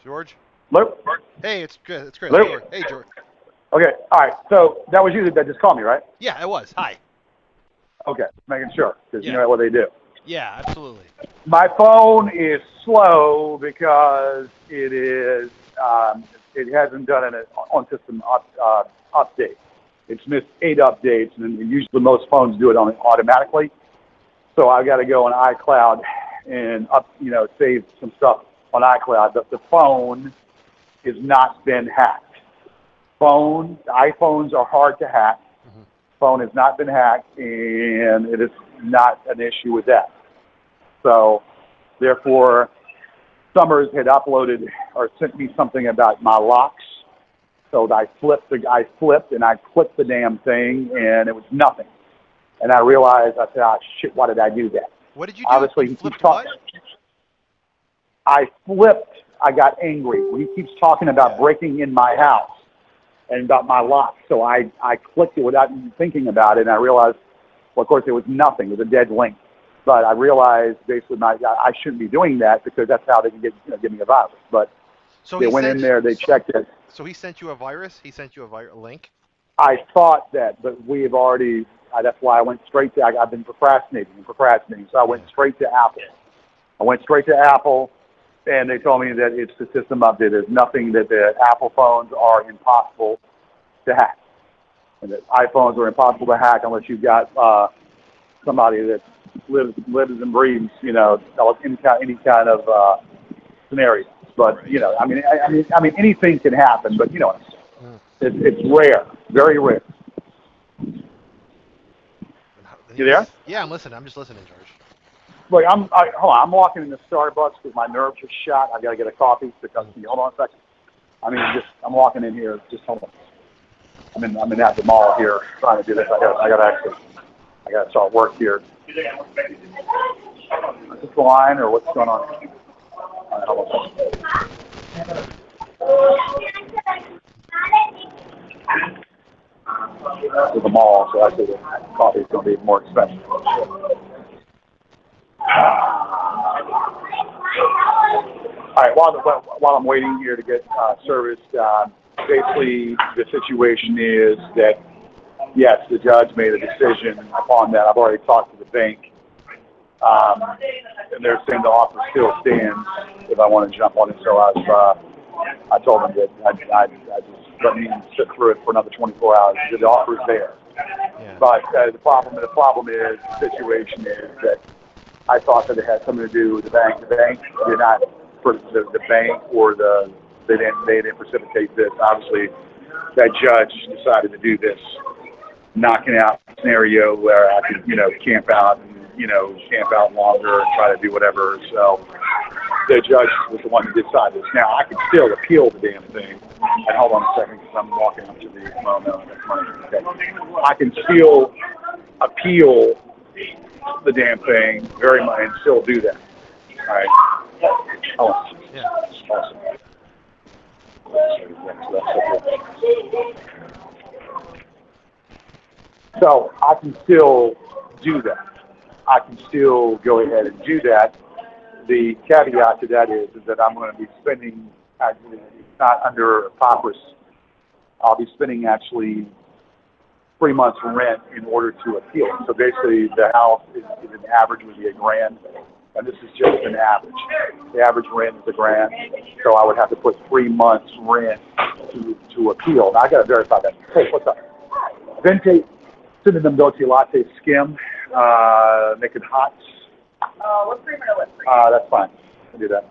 George? Hello? Hey, it's good. It's Chris. Hello? George. Hey, George. Okay, all right. So that was you that just called me, right? Yeah, it was. Hi. Okay, making sure, because you Yeah. know what they do. Yeah, absolutely. My phone is slow because it hasn't done an on-system update. It's missed 8 updates, and usually most phones do it automatically. So I've got to go on iCloud and save some stuff on iCloud. The phone has not been hacked. iPhones are hard to hack. Hmm. Phone has not been hacked, and it is not an issue with that. So, therefore, Summers had uploaded or sent me something about my locks. So I flipped and I clicked the damn thing, and it was nothing. And I realized, I said, "Ah, shit, why did I do that?" What did you do? Obviously, You he keeps flipped talking. what? I flipped. I got angry. He keeps talking about Yeah. breaking in my house and about my lock. So I clicked it without even thinking about it, and I realized, well, of course, it was nothing. It was a dead link. But I realized basically I shouldn't be doing that because that's how they can give me a virus. But So they he went in sent. there, they checked it. So he sent you a virus. He sent you a link. I thought that, but we have already. That's why I went straight to. I've been procrastinating. So I Yeah. went straight to Apple. I went straight to Apple, and they told me that it's the system update. There's nothing that the Apple phones are impossible to hack, and that iPhones are impossible to hack unless you've got somebody that lives and breathes, any kind of scenario. But anything can happen. But Mm. it's rare, very rare. And he You there? was. Yeah, I'm listening. I'm just listening, George. Look, hold on. I'm walking into Starbucks because my nerves are shot. I got to get a coffee. Because, Mm. can you hold on a second? I'm walking in here. Just hold on. I'm in at the mall here trying to do this. I got to start work here. Is this the line or what's going on? All right, hold on. To the mall, so I think the coffee is going to be more expensive. Yeah. All right, while I'm waiting here to get service, basically the situation is that, yes, the judge made a decision upon that. I've already talked to the bank, and they're saying the offer still stands if I want to jump on it. So I told them that I just let me sit through it for another 24 hours. The offer is there. Yeah. But the problem is, the situation is that I thought that it had something to do with the bank. The bank did not, the bank or they didn't precipitate this. Obviously, that judge decided to do this knocking out scenario where I could, camp out and, camp out longer and try to do whatever. So the judge was the one who decided this. Now, I could still appeal the damn thing. And hold on a second because I'm walking up to the, well, no, that's money. Okay. I can still appeal the damn thing very much and still do that. All right. Oh, Yeah. awesome. So I can still do that. I can still go ahead and do that. The caveat to that is that I'm going to be spending, actually, it's not under Papyrus. I'll be spending actually 3 months rent in order to appeal. So basically, the house is an average would be $1,000, and this is just an average. The average rent is $1,000, so I would have to put 3 months rent to appeal. Now I got to verify that. Hey, what's up? Vente Cinnamon Dolce Latte Skim, make it hot. What cream or whipped cream? That's fine. I'll do that.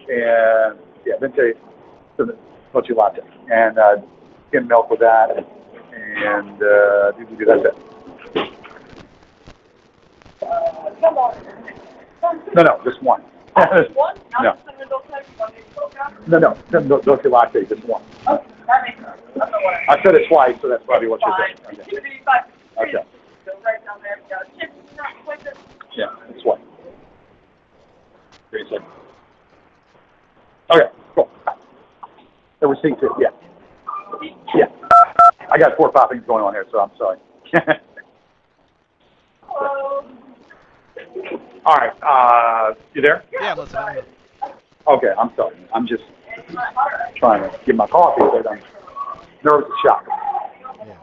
And yeah, Vente Cinnamon Dolce Latte and skim milk with that. And that's it. No, just one. One? No. No, Dolce Latte, just one. Okay, that makes sense. I said it twice, so that's probably what you're saying. Okay. Okay. Yeah, it's one. Okay, cool. The receipt too, yeah. Yeah. I got 4 or 5 things going on here, so I'm sorry. All right, you there? Yeah, I'm listening. Okay, I'm sorry. I'm just trying to get my coffee, but I'm nervous as shock. Yeah.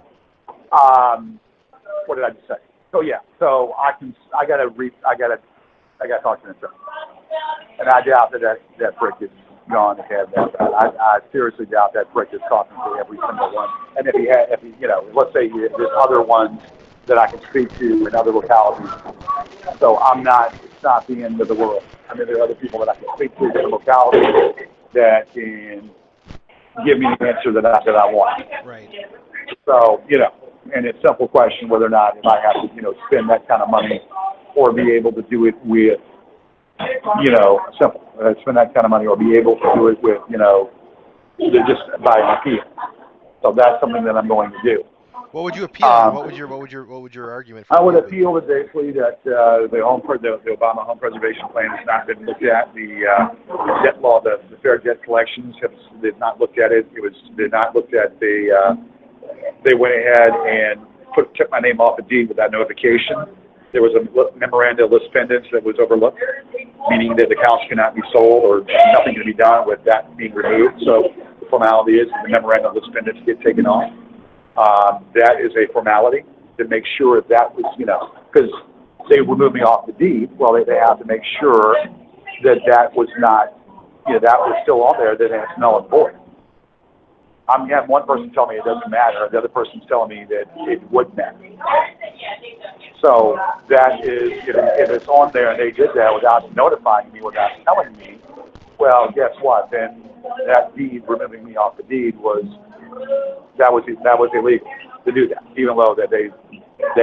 What did I just say? So yeah, so I gotta talk to him. And I doubt that prick is gone to have that. I seriously doubt that prick is talking to every single one. And if he, let's say there's other ones that I can speak to in other localities. So it's not the end of the world. I mean, there are other people that I can speak to in different localities that can give me the answer that I want. Right. So, and it's a simple question whether or not if I have to, spend that kind of money or be able to do it with, spend that kind of money or be able to do it with, just by an appeal. So that's something that I'm going to do. What would you appeal on? What would your argument? I would appeal that basically that the Obama home preservation plan has not been looked at. The debt law, the fair debt collections did not look at it. Did not look at they went ahead and took my name off the deed without notification. There was a memoranda of lis pendens that was overlooked, meaning that the house cannot be sold or nothing can be done with that being removed. So the formality is the memoranda of lis pendens get taken off. That is a formality to make sure that was, because they removed me off the deed. Well, they have to make sure that was not, that was still on there, that it's null and void. I'm having one person tell me it doesn't matter, and the other person's telling me that it would matter. So that is, if it's on there and they did that without notifying me, without telling me, well, guess what? Then that deed, removing me off the deed, was illegal to do that. Even though that they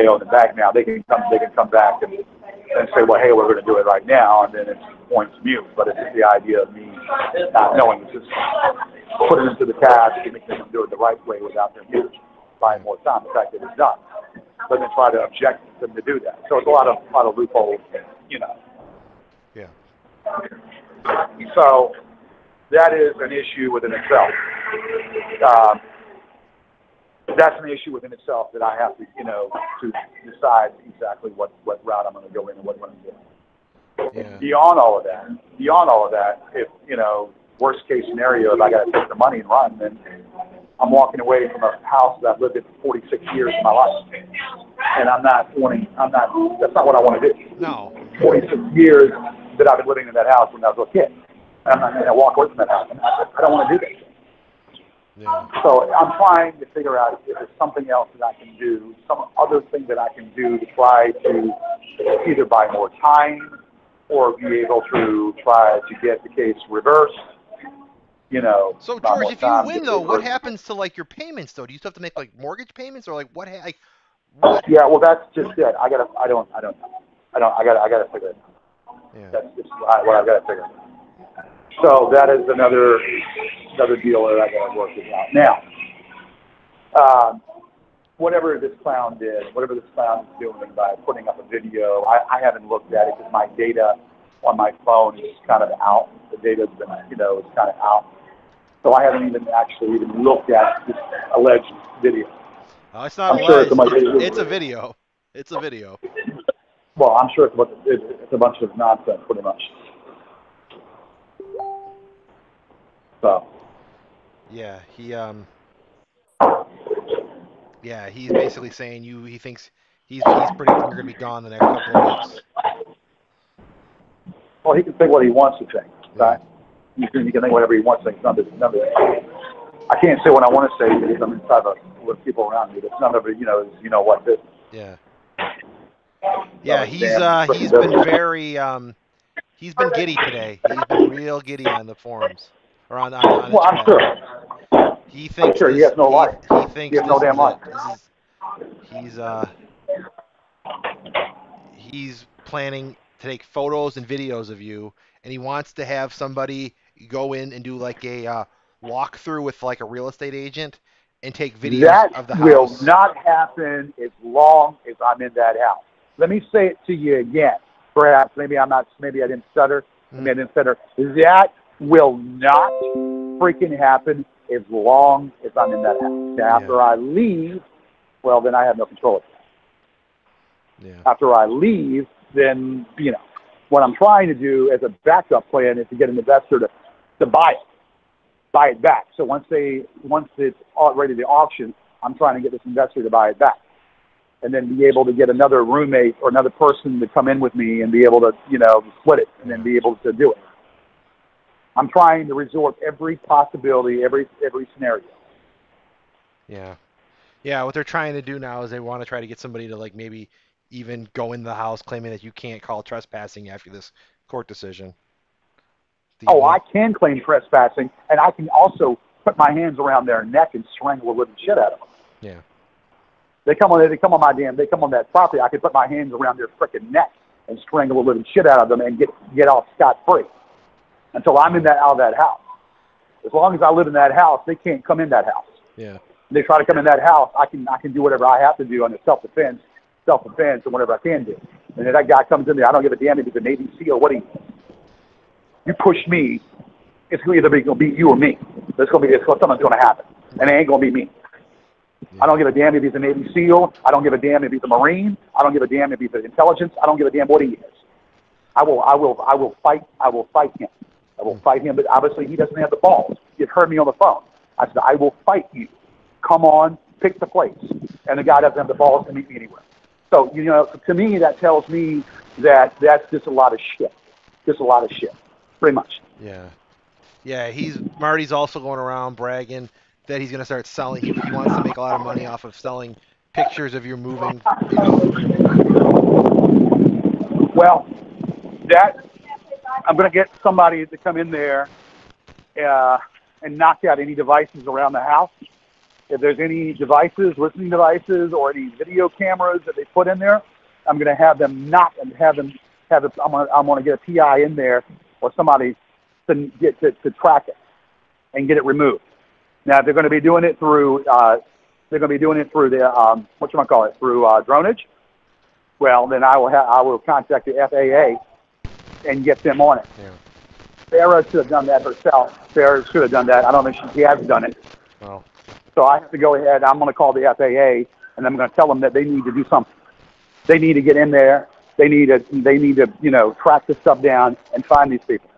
own the back now, they can come back and say, well, hey, we're going to do it right now, and then it's points mute. But it's just the idea of me not knowing. It's just put it into the cash and make them do it the right way without them buying more time. The fact that it's done, but then try to object them to do that. So it's a lot of loopholes, Yeah. So that is an issue within itself. That's an issue within itself that I have to, to decide exactly what route I'm going to go in and what I'm going to do. Yeah. Beyond all of that, if, worst case scenario, if I got to take the money and run, then I'm walking away from a house that I've lived in for 46 years of my life. And that's not what I want to do. No. 46 years that I've been living in that house when I was a kid. And I'm not going to walk away from that house. I don't want to do that. Yeah. So I'm trying to figure out if there's something else that I can do, some other thing that I can do to try to either buy more time or be able to try to get the case reversed. So George, if you win though, what happens to like your payments though? Do you still have to make like mortgage payments or like what? Yeah, well, that's just it. I gotta figure it out. Yeah. That's just what I've got to figure out. So that is another deal that I got to work it out. Now, whatever this clown is doing by putting up a video, I haven't looked at it because my data on my phone is kind of out. The data's been, is kind of out. So I haven't even looked at this alleged video. Oh, it's not alleged. It's a video. It's a video. Well, I'm sure it's a bunch of nonsense, pretty much. So. Yeah, he's basically saying he thinks he's predicting you're going to be gone the next couple of weeks. Well, he can think what he wants to think, right? He can think whatever he wants to think. I can't say what I want to say because I'm inside with people around me. It's none of it, what business. Yeah. Yeah, he's been very he's been giddy today. He's been real giddy on the forums or on well, I'm sure. He thinks he has no life. He thinks he has no damn life. He's planning to take photos and videos of you, and he wants to have somebody go in and do like a walkthrough with like a real estate agent and take videos of the house. That will not happen as long as I'm in that house. Let me say it to you again. Perhaps maybe I didn't stutter. Maybe I didn't stutter. That will not freaking happen as long as I'm in that house. Now, after I leave, well, then I have no control of that. Yeah. After I leave, then, What I'm trying to do as a backup plan is to get an investor to buy it back. So once it's ready to auction, I'm trying to get this investor to buy it back, and then be able to get another roommate or another person to come in with me and be able to, split it and then be able to do it. I'm trying to resort every possibility, every scenario. Yeah. Yeah, what they're trying to do now is they want to try to get somebody to like maybe even go in the house claiming that you can't call trespassing after this court decision. I can claim trespassing, and I can also put my hands around their neck and strangle the living shit out of them. Yeah. They come on that property, I can put my hands around their frickin' neck and strangle the living shit out of them and get off scot-free until I'm out of that house. As long as I live in that house, they can't come in that house. Yeah. They try to come in that house, I can do whatever I have to do under self-defense, and whatever I can do. And if that guy comes in there, I don't give a damn if he's a Navy SEAL, what he is. You push me, it's either going to be you or me. Something's going to happen, and it ain't going to be me. Yeah. I don't give a damn if he's a Navy SEAL. I don't give a damn if he's a Marine. I don't give a damn if he's an intelligence. I don't give a damn what he is. I will fight him. I will fight him, but obviously he doesn't have the balls. He heard me on the phone. I said, I will fight you. Come on, pick the place. And the guy doesn't have the balls to meet me anywhere. So, to me, that tells me that that's just a lot of shit. Just a lot of shit, pretty much. Yeah. Yeah, Marty's also going around bragging that he's going to start selling. He wants to make a lot of money off of selling pictures of your moving. Well, I'm going to get somebody to come in there and knock out any devices around the house. If there's any devices, listening devices, or any video cameras that they put in there, I'm going to have them knock and have it. I'm going to get a PI in there or somebody to track it and get it removed. Now, if they're going to be doing it through the through dronage. Well, then I will contact the FAA and get them on it. Yeah. Sarah should have done that herself. Sarah should have done that. I don't think she has done it. Well. So I have to go ahead. I'm going to call the FAA, and I'm going to tell them that they need to do something. They need to get in there. They need to track this stuff down and find these people.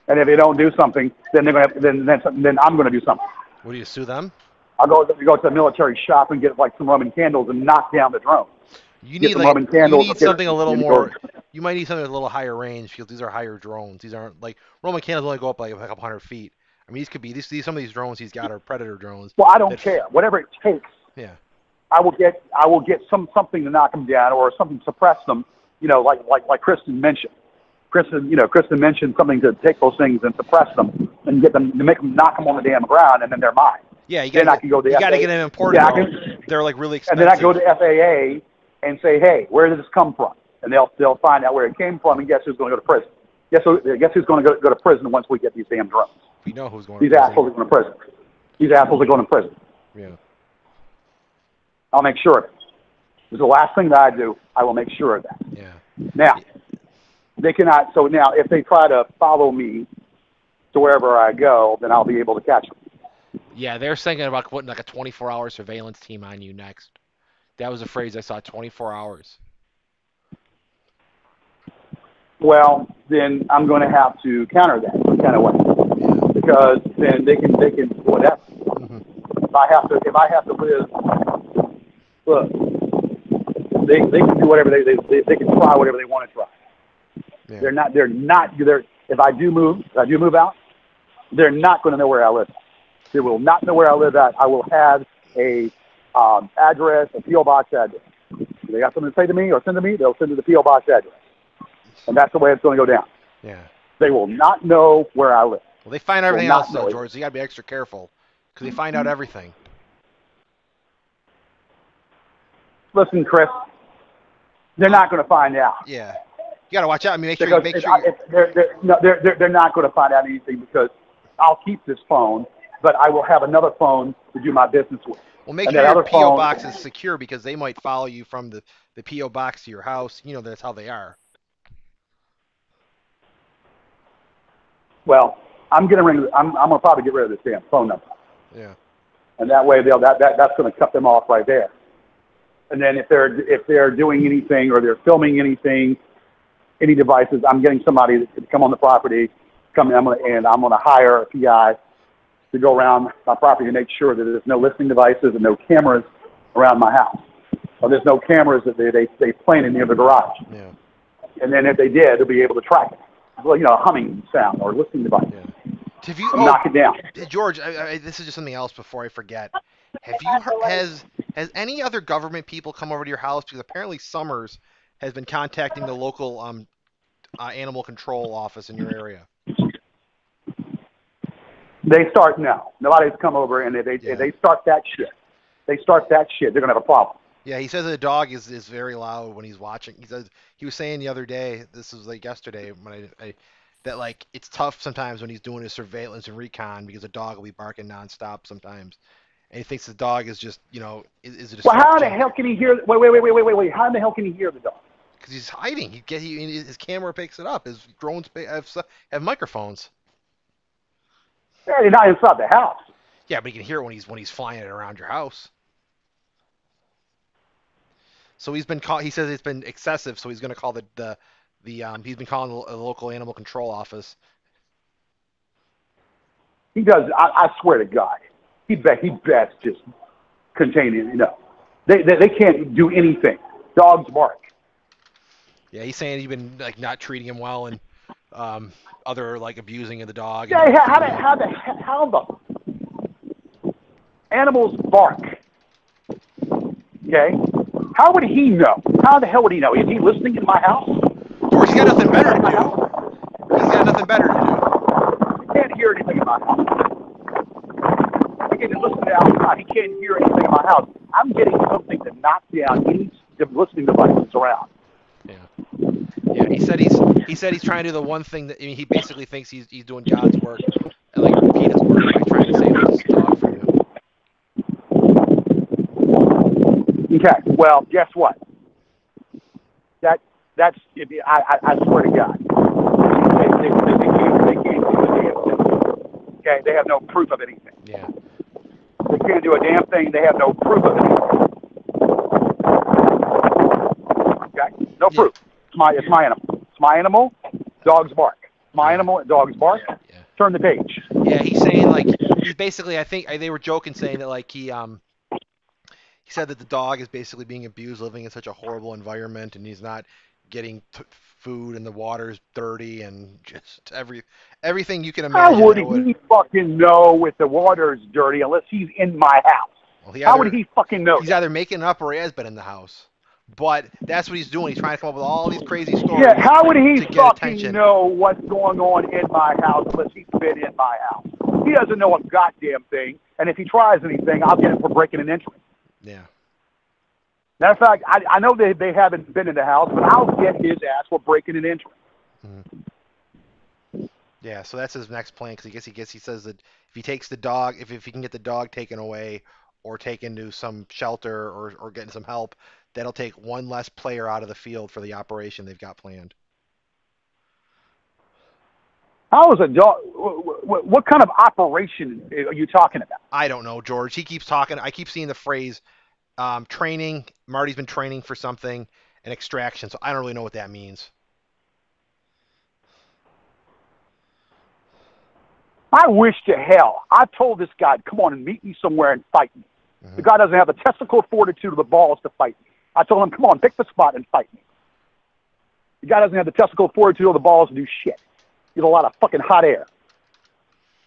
And if they don't do something, then then I'm going to do something. What do you sue them? I'll go to the military shop and get like some Roman candles and knock down the drone. You need something a little more. You might need something with a little higher range because these are higher drones. These aren't like Roman candles only go up like a couple hundred feet. I mean, these could be some of these drones he's got are Predator drones. Well, I don't care. Whatever it takes. Yeah. I will get something to knock them down or something to suppress them. Like Kristen mentioned. Kristen mentioned something to take those things and suppress them and get them to knock them on the damn ground, and then they're mine. Yeah, you got to get them imported. Yeah, they're like really expensive. And then I go to FAA and say, hey, where did this come from? And they'll find out where it came from, and guess who's going to go to prison? Guess who's going to go to prison once we get these damn drones? We know who's going. These assholes are going to prison. These assholes are going to prison. Yeah. I'll make sure of it. It's the last thing that I do. I will make sure of that. Yeah. Now, they cannot. So now, if they try to follow me to wherever I go, then I'll be able to catch them. Yeah, they're thinking about putting like a 24-hour surveillance team on you next. That was a phrase I saw. 24 hours. Well, then I'm going to have to counter that some kind of way, because then they can whatever. Mm-hmm. If I have to live, look, they can do whatever they can try whatever they want to try. Yeah. If I do move out, they're not going to know where I live. They will not know where I live at. I will have a address, a P.O. box address. If they got something to say to me or send to me, they'll send to the P.O. box address. And that's the way it's going to go down. Yeah. They will not know where I live. Well, they find everything else, though, George. So you got to be extra careful because they find out everything. Listen, Chris, they're not going to find out. Yeah. You got to watch out. I mean, they're not going to find out anything because I'll keep this phone, but I will have another phone to do my business with. Well, make sure your P.O. box is secure because they might follow you from the P.O. box to your house. You know, that's how they are. Well, I'm going to probably get rid of this damn phone number. Yeah. And that way that's going to cut them off right there. And then if they're doing anything or they're filming anything any devices. I'm getting somebody to come on the property, and I'm gonna hire a few guys to go around my property to make sure that there's no listening devices and no cameras around my house. Or there's no cameras that they planted near the garage. Yeah. And then if they did, they'll be able to track it. Well, a humming sound or listening device. Yeah. Have you, knock it down. George, this is just something else before I forget. Have you heard, has any other government people come over to your house? Because apparently Summers has been contacting the local animal control office in your area. They start now. Nobody's come over, and if they start that shit, they're gonna have a problem. Yeah, he says the dog is very loud when he's watching. He was saying the other day, this was like yesterday, when that like it's tough sometimes when he's doing his surveillance and recon because the dog will be barking nonstop sometimes, and he thinks the dog is just is a distraction. Well, how the hell can he hear? Wait! How the hell can he hear the dog? Because he's hiding. His camera picks it up. His drones have microphones. Yeah, they're not inside the house. Yeah, but he can hear it when he's flying it around your house. So he's been he says it's been excessive, so he's going to call he's been calling the local animal control office. He does. I swear to God, he best just contain it. They can't do anything. Dogs bark. Yeah, he's saying you've been like not treating him well and other like abusing of the dog. Yeah, how the animals bark? Okay, how would he know? How the hell would he know? Is he listening in my house? George, he's got nothing better to do. He's got nothing better to do. He can't hear anything in my house. He can listen outside. He can't hear anything in my house. I'm getting something to knock down any listening devices around. Yeah. Yeah, he said he's trying to do the one thing that he basically thinks he's doing God's work, and like repeat his work by trying to save this dog from you. Okay. Well, guess what? That's I swear to God. They can't do a damn thing. Okay. They have no proof of anything. Yeah. They can't do a damn thing. They have no proof of anything. Okay. No proof. It's my animal. It's my animal. Dogs bark. My animal. Dogs bark. Yeah. Turn the page. Yeah, he's saying like he's basically. I think they were joking saying that like he said that the dog is basically being abused, living in such a horrible environment, and he's not getting food, and the water's dirty, and just everything you can imagine. How would he fucking know if the water's dirty unless he's in my house? Well, how would he fucking know? He's either making it up or he has been in the house. But that's what he's doing. He's trying to come up with all these crazy stories. Yeah, how would he fucking know what's going on in my house unless he's been in my house? He doesn't know a goddamn thing, and if he tries anything, I'll get him for breaking and entering. Yeah. Matter of fact, I know they haven't been in the house, but I'll get his ass for breaking and entering. Mm-hmm. Yeah, so that's his next plan, because he says that if he takes the dog, if he can get the dog taken away or taken to some shelter or getting some help, that'll take one less player out of the field for the operation they've got planned. How is a dog? What kind of operation are you talking about? I don't know, George. He keeps talking. I keep seeing the phrase training. Marty's been training for something, and extraction. So I don't really know what that means. I wish to hell. I told this guy, come on and meet me somewhere and fight me. Mm-hmm. The guy doesn't have the testicle fortitude of the balls to fight me. I told him, come on, pick the spot and fight me. The guy doesn't have the testicle fortitude of the balls to do shit. He's a lot of fucking hot air.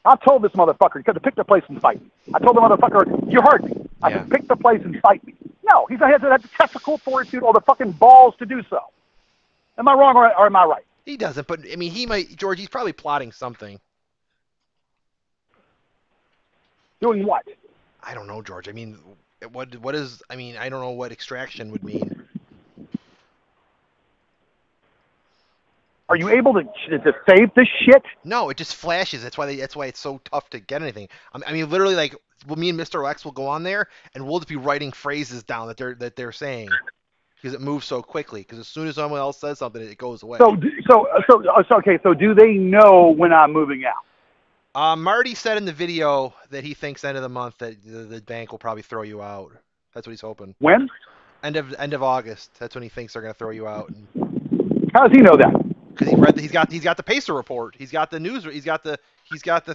I told this motherfucker, to pick the place and fight me. I told the motherfucker, you heard me. I said, pick the place and fight me. No, he doesn't have the testicle fortitude or the fucking balls to do so. Am I wrong or am I right? He doesn't, but I mean, he might, George, he's probably plotting something. Doing what? I don't know, George. I mean, what is, I mean, I don't know what extraction would mean. Are you able to save this shit? No, it just flashes. That's why it's so tough to get anything. I mean, literally, like, me and Mr. X will go on there, and we'll just be writing phrases down that they're saying because it moves so quickly. Because as soon as someone else says something, it goes away. So okay. So do they know when I'm moving out? Marty said in the video that he thinks end of the month that the bank will probably throw you out. That's what he's hoping. When? End of August. That's when he thinks they're going to throw you out. How does he know that? Because he read he's got the Pacer report. He's got the news. He's got the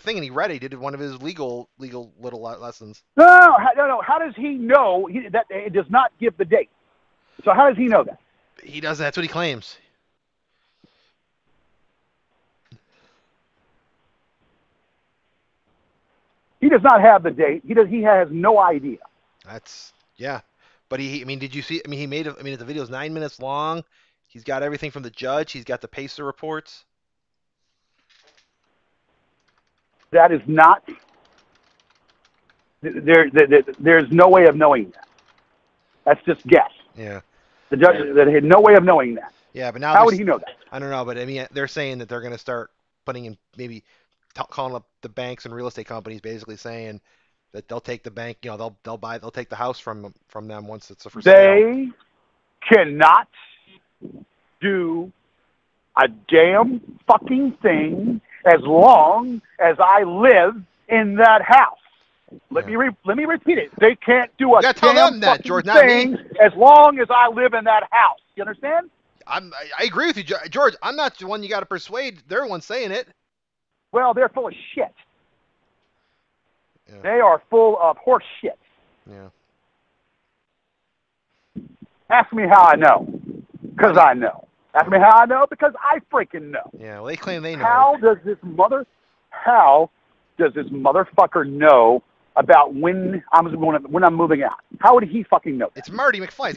thing, and he read it. He did one of his legal little lessons. No. How does he know that it does not give the date? So how does he know that? He does. That's what he claims. He does not have the date. He has no idea. That's yeah. But I mean, did you see? I mean, he made. I mean, the video's 9 minutes long. He's got everything from the judge. He's got the Pacer reports. That is not. There's no way of knowing that. That's just guess. Yeah. The judge that had no way of knowing that. Yeah, but now how would he know that? I don't know, but I mean, they're saying that they're going to start putting in maybe calling up the banks and real estate companies, basically saying that they'll take the bank. You know, they'll take the house from them once it's for sale. They cannot do a damn fucking thing as long as I live in that house. Let me repeat it. They can't do a damn fucking George, thing as long as I live in that house. You understand? I agree with you, George. I'm not the one you got to persuade. They're the one saying it. Well, they're full of shit. Yeah. They are full of horse shit. Yeah. Ask me how I know. Because I know. Ask me how I know, because I freaking know. Yeah, well, they claim they know. How does this motherfucker know about when I'm moving out? How would he fucking know that? It's Marty McFly. He's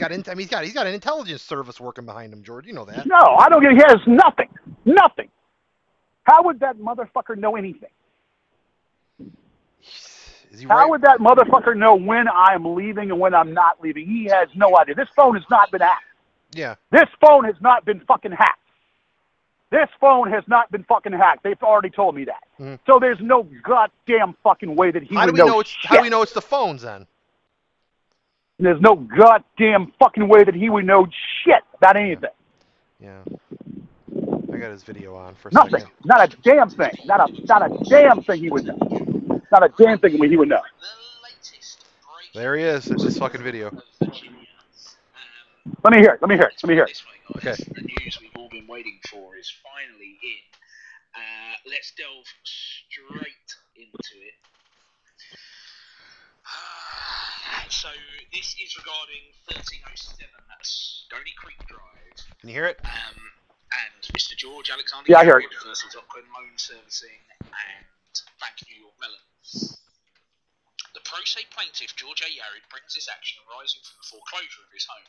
got an intelligence service working behind him, George. You know that. No, I don't get it. He has nothing. Nothing. How would that motherfucker know anything? How would that motherfucker know when I'm leaving and when I'm not leaving? He has no idea. This phone has not been hacked. Yeah. This phone has not been fucking hacked. This phone has not been fucking hacked. They've already told me that. Mm-hmm. So there's no goddamn fucking way that he would know shit. How do we know it's the phones then? There's no goddamn fucking way that he would know shit about anything. Yeah. I got his video on for a Nothing. second. Not a damn thing. Not a damn thing he would know. Not a damn thing he would know. There he is. It's his fucking video. Let me hear it. Okay. The news we've all been waiting for is finally in. Let's delve straight into it. So this is regarding 1307. That's Stony Creek Drive. Can you hear it? And Mr. George Alexander Yarid versus Ocwen Loan Servicing and Bank New York Mellon. The pro se plaintiff, George A. Yarid, brings this action arising from the foreclosure of his home.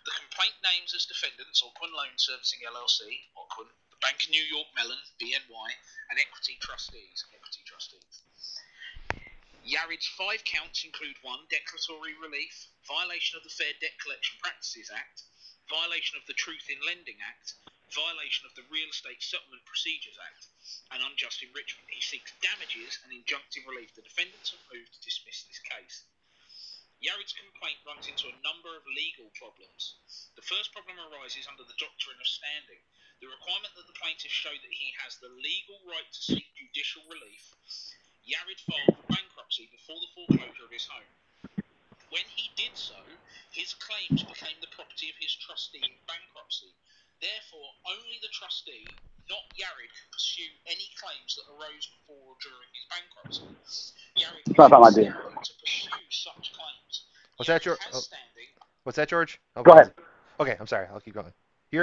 The complaint names as defendants Ocwen Loan Servicing LLC, Ocwen, the Bank of New York Mellon, BNY, and Equity Trustees, Yarid's 5 counts include 1. Declaratory relief, violation of the Fair Debt Collection Practices Act, violation of the Truth in Lending Act, violation of the Real Estate Settlement Procedures Act, and unjust enrichment. He seeks damages and injunctive relief. The defendants have moved to dismiss this case. Yarid's complaint runs into a number of legal problems. The first problem arises under the doctrine of standing. The requirement that the plaintiff show that he has the legal right to seek judicial relief. Yarid filed for bankruptcy before the foreclosure of his home. When he did so, his claims became the property of his trustee in bankruptcy. Therefore, only the trustee, not Yarid, could pursue any claims that arose before or during his bankruptcy. Yarid to pursue such claims. What's that, George? What's that, George? Okay. Go ahead. Okay, I'm sorry. I'll keep going. No.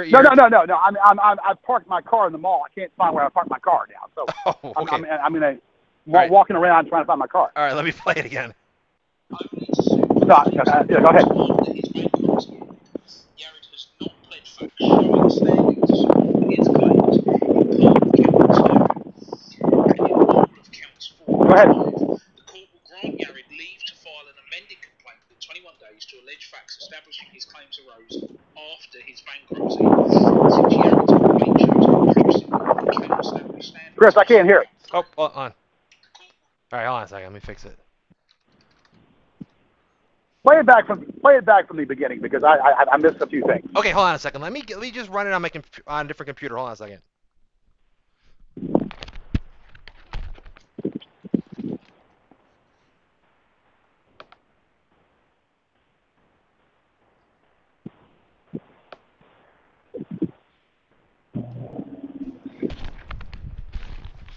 I've parked my car in the mall. I can't find where I parked my car now. So okay. walking around trying to find my car. All right, let me play it again. Go ahead. Yarid has not pled facts showing standing to support his claims in all of counts 4 Go ahead. The court will grant Yarid leave to file an amended complaint within 21 days to allege facts establishing his claims arose after his bankruptcy. Since Yarid's complaint shows conclusively he cannot establish standing. Chris, I can't hear it. Oh, hold on. All right, hold on a second. Let me fix it. Play it back from the beginning because I missed a few things. Okay, hold on a second. Let me just run it on on a different computer. Hold on a second.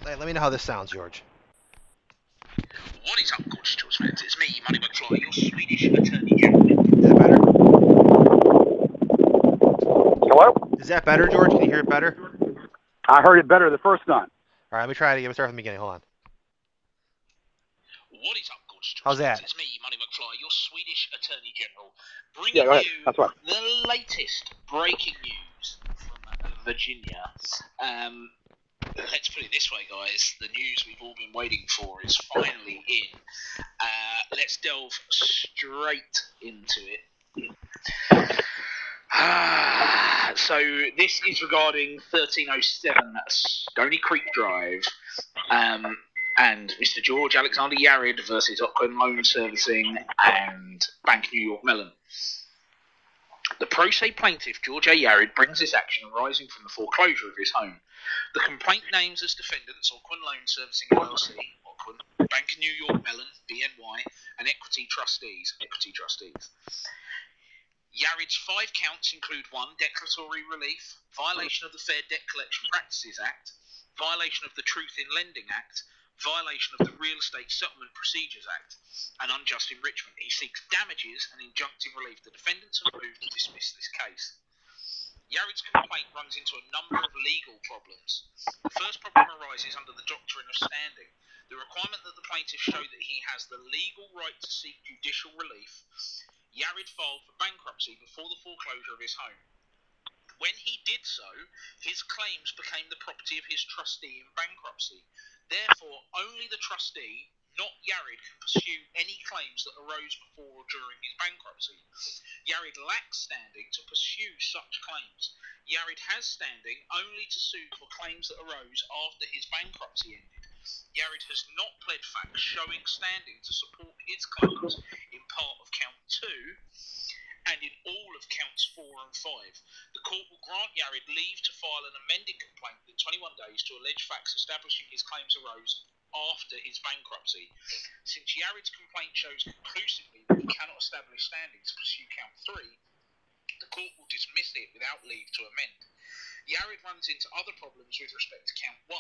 Let me know how this sounds, George. What is up, gorgeous George fans? It's me, Money McFly, your Swedish Attorney General. Is that better? Hello? Is that better, George? Can you hear it better? I heard it better the first time. All right, let me try it again. Let's start from the beginning. Hold on. What is up, gorgeous George How's fans? that? It's me, Money McFly, your Swedish Attorney General, bringing Yeah, go ahead. you That's right. the latest breaking news from Virginia. Let's put it this way, guys. The news we've all been waiting for is finally in. Let's delve straight into it. So this is regarding 1307 Stony Creek Drive, and Mr. George Alexander Yared versus Ocwen Loan Servicing and Bank New York Mellon. The pro se plaintiff, George A. Yared, brings this action arising from the foreclosure of his home. The complaint names as defendants Ocwen Loan Servicing LLC, Ocwen, Bank of New York Mellon, BNY, and Equity Trustees, Yared's 5 counts include 1. Declaratory relief, violation of the Fair Debt Collection Practices Act, violation of the Truth in Lending Act, violation of the Real Estate Settlement Procedures Act, and unjust enrichment. He seeks damages and injunctive relief. The defendants have moved to dismiss this case. Yared's complaint runs into a number of legal problems. The first problem arises under the doctrine of standing. The requirement that the plaintiff show that he has the legal right to seek judicial relief. Yared filed for bankruptcy before the foreclosure of his home. When he did so, his claims became the property of his trustee in bankruptcy. Therefore, only the trustee, not Yared, can pursue any claims that arose before or during his bankruptcy. Yared lacks standing to pursue such claims. Yared has standing only to sue for claims that arose after his bankruptcy ended. Yared has not pled facts showing standing to support his claims in part of count 2 and in all of counts 4 and 5. The court will grant Yared leave to file an amended complaint within 21 days to allege facts establishing his claims arose after his bankruptcy. Since Yared's complaint shows conclusively that he cannot establish standing to pursue count 3, the court will dismiss it without leave to amend. Yared runs into other problems with respect to count 1.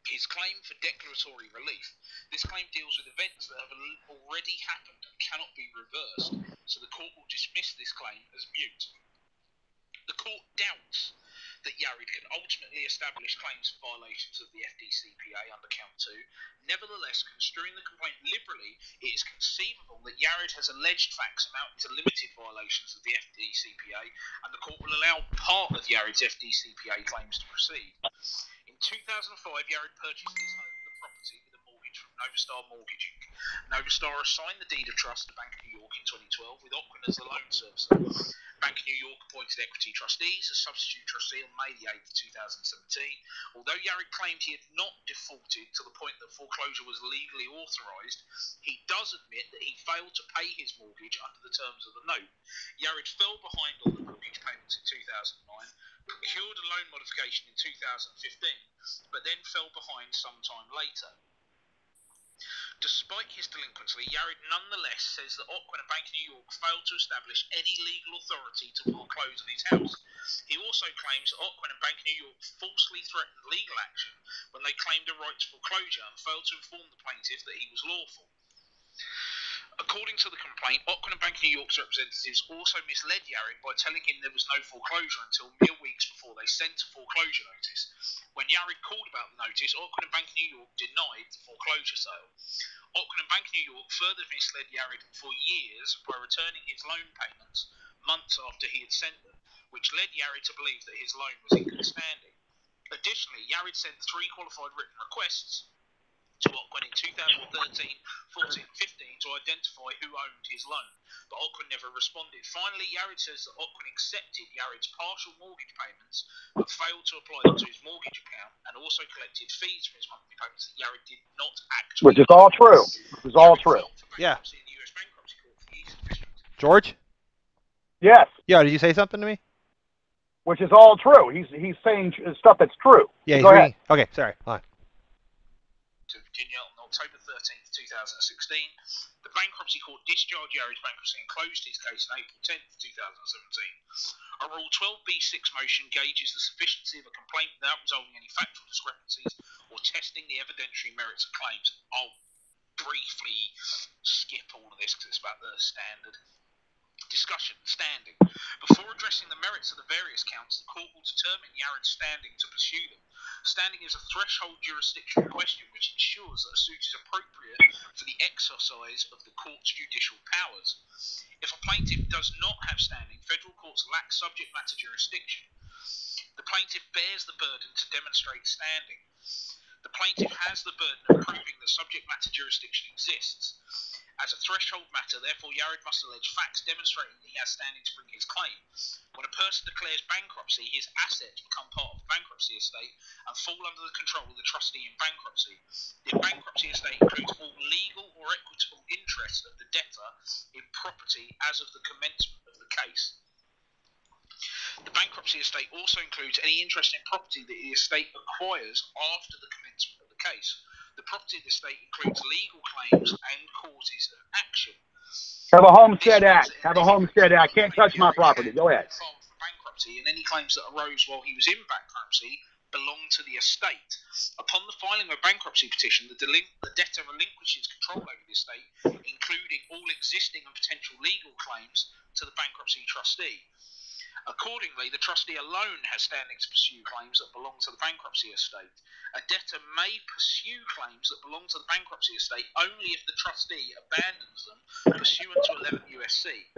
His claim for declaratory relief. This claim deals with events that have already happened and cannot be reversed, so the court will dismiss this claim as mute. The court doubts that Yared can ultimately establish claims for violations of the FDCPA under count 2. Nevertheless, construing the complaint liberally, it is conceivable that Yared has alleged facts amounting to limited violations of the FDCPA, and the court will allow part of Yared's FDCPA claims to proceed. In 2005, Yared purchased his home, the property, with a mortgage from Novastar Mortgage Inc. Novastar assigned the deed of trust to Bank of New York in 2012, with Ocwen as the loan servicer. Bank of New York appointed Equity Trustees as substitute trustee on May 8, 2017. Although Yared claimed he had not defaulted to the point that foreclosure was legally authorised, he does admit that he failed to pay his mortgage under the terms of the note. Yared fell behind on the mortgage payments in 2009, procured a loan modification in 2015, but then fell behind some time later. Despite his delinquency, Yared nonetheless says that Ocwen and Bank of New York failed to establish any legal authority to foreclose on his house. He also claims that Ocwen and Bank of New York falsely threatened legal action when they claimed a right to foreclosure and failed to inform the plaintiff that he was lawful. According to the complaint, Ocwen and Bank of New York's representatives also misled Yared by telling him there was no foreclosure until mere weeks before they sent a foreclosure notice. When Yared called about the notice, Ocwen and Bank of New York denied the foreclosure sale. Ocwen and Bank of New York further misled Yared for years by returning his loan payments months after he had sent them, which led Yared to believe that his loan was in good standing. Additionally, Yared sent 3 qualified written requests to Ocwen in 2013, 14, 15 to identify who owned his loan, but Ocwen never responded. Finally, Yared says that Ocwen accepted Yared's partial mortgage payments but failed to apply them to his mortgage account and also collected fees from his monthly payments that Yared did not actually. Which is all true. Which is all true. Yeah. In the US bankruptcy court for years. George? Yes. Yeah, did you say something to me? Which is all true. He's saying stuff that's true. Yeah, Go ahead. Okay, sorry. Hold on. Wilmington, Virginia on October 13th, 2016. The bankruptcy court discharged Yared's bankruptcy and closed his case on April 10th, 2017. A Rule 12b6 motion gauges the sufficiency of a complaint without resolving any factual discrepancies or testing the evidentiary merits of claims. I'll briefly skip all of this because it's about the standard. Discussion. Standing. Before addressing the merits of the various counts, the court will determine Yared's standing to pursue them. Standing is a threshold jurisdictional question which ensures that a suit is appropriate for the exercise of the court's judicial powers. If a plaintiff does not have standing, federal courts lack subject matter jurisdiction. The plaintiff bears the burden to demonstrate standing. The plaintiff has the burden of proving that subject matter jurisdiction exists. As a threshold matter, therefore, Yared must allege facts demonstrating that he has standing to bring his claim. When a person declares bankruptcy, his assets become part of the bankruptcy estate and fall under the control of the trustee in bankruptcy. The bankruptcy estate includes all legal or equitable interests of the debtor in property as of the commencement of the case. The bankruptcy estate also includes any interest in property that the estate acquires after the commencement of the case. The property of the estate includes legal claims and causes of action. Have a homestead act. Have a homestead act. Can't touch my property. Go ahead. Filed for bankruptcy, and any claims that arose while he was in bankruptcy belong to the estate. Upon the filing of a bankruptcy petition, the debtor relinquishes control over the estate, including all existing and potential legal claims, to the bankruptcy trustee. Accordingly, the trustee alone has standing to pursue claims that belong to the bankruptcy estate. A debtor may pursue claims that belong to the bankruptcy estate only if the trustee abandons them pursuant to 11 USC.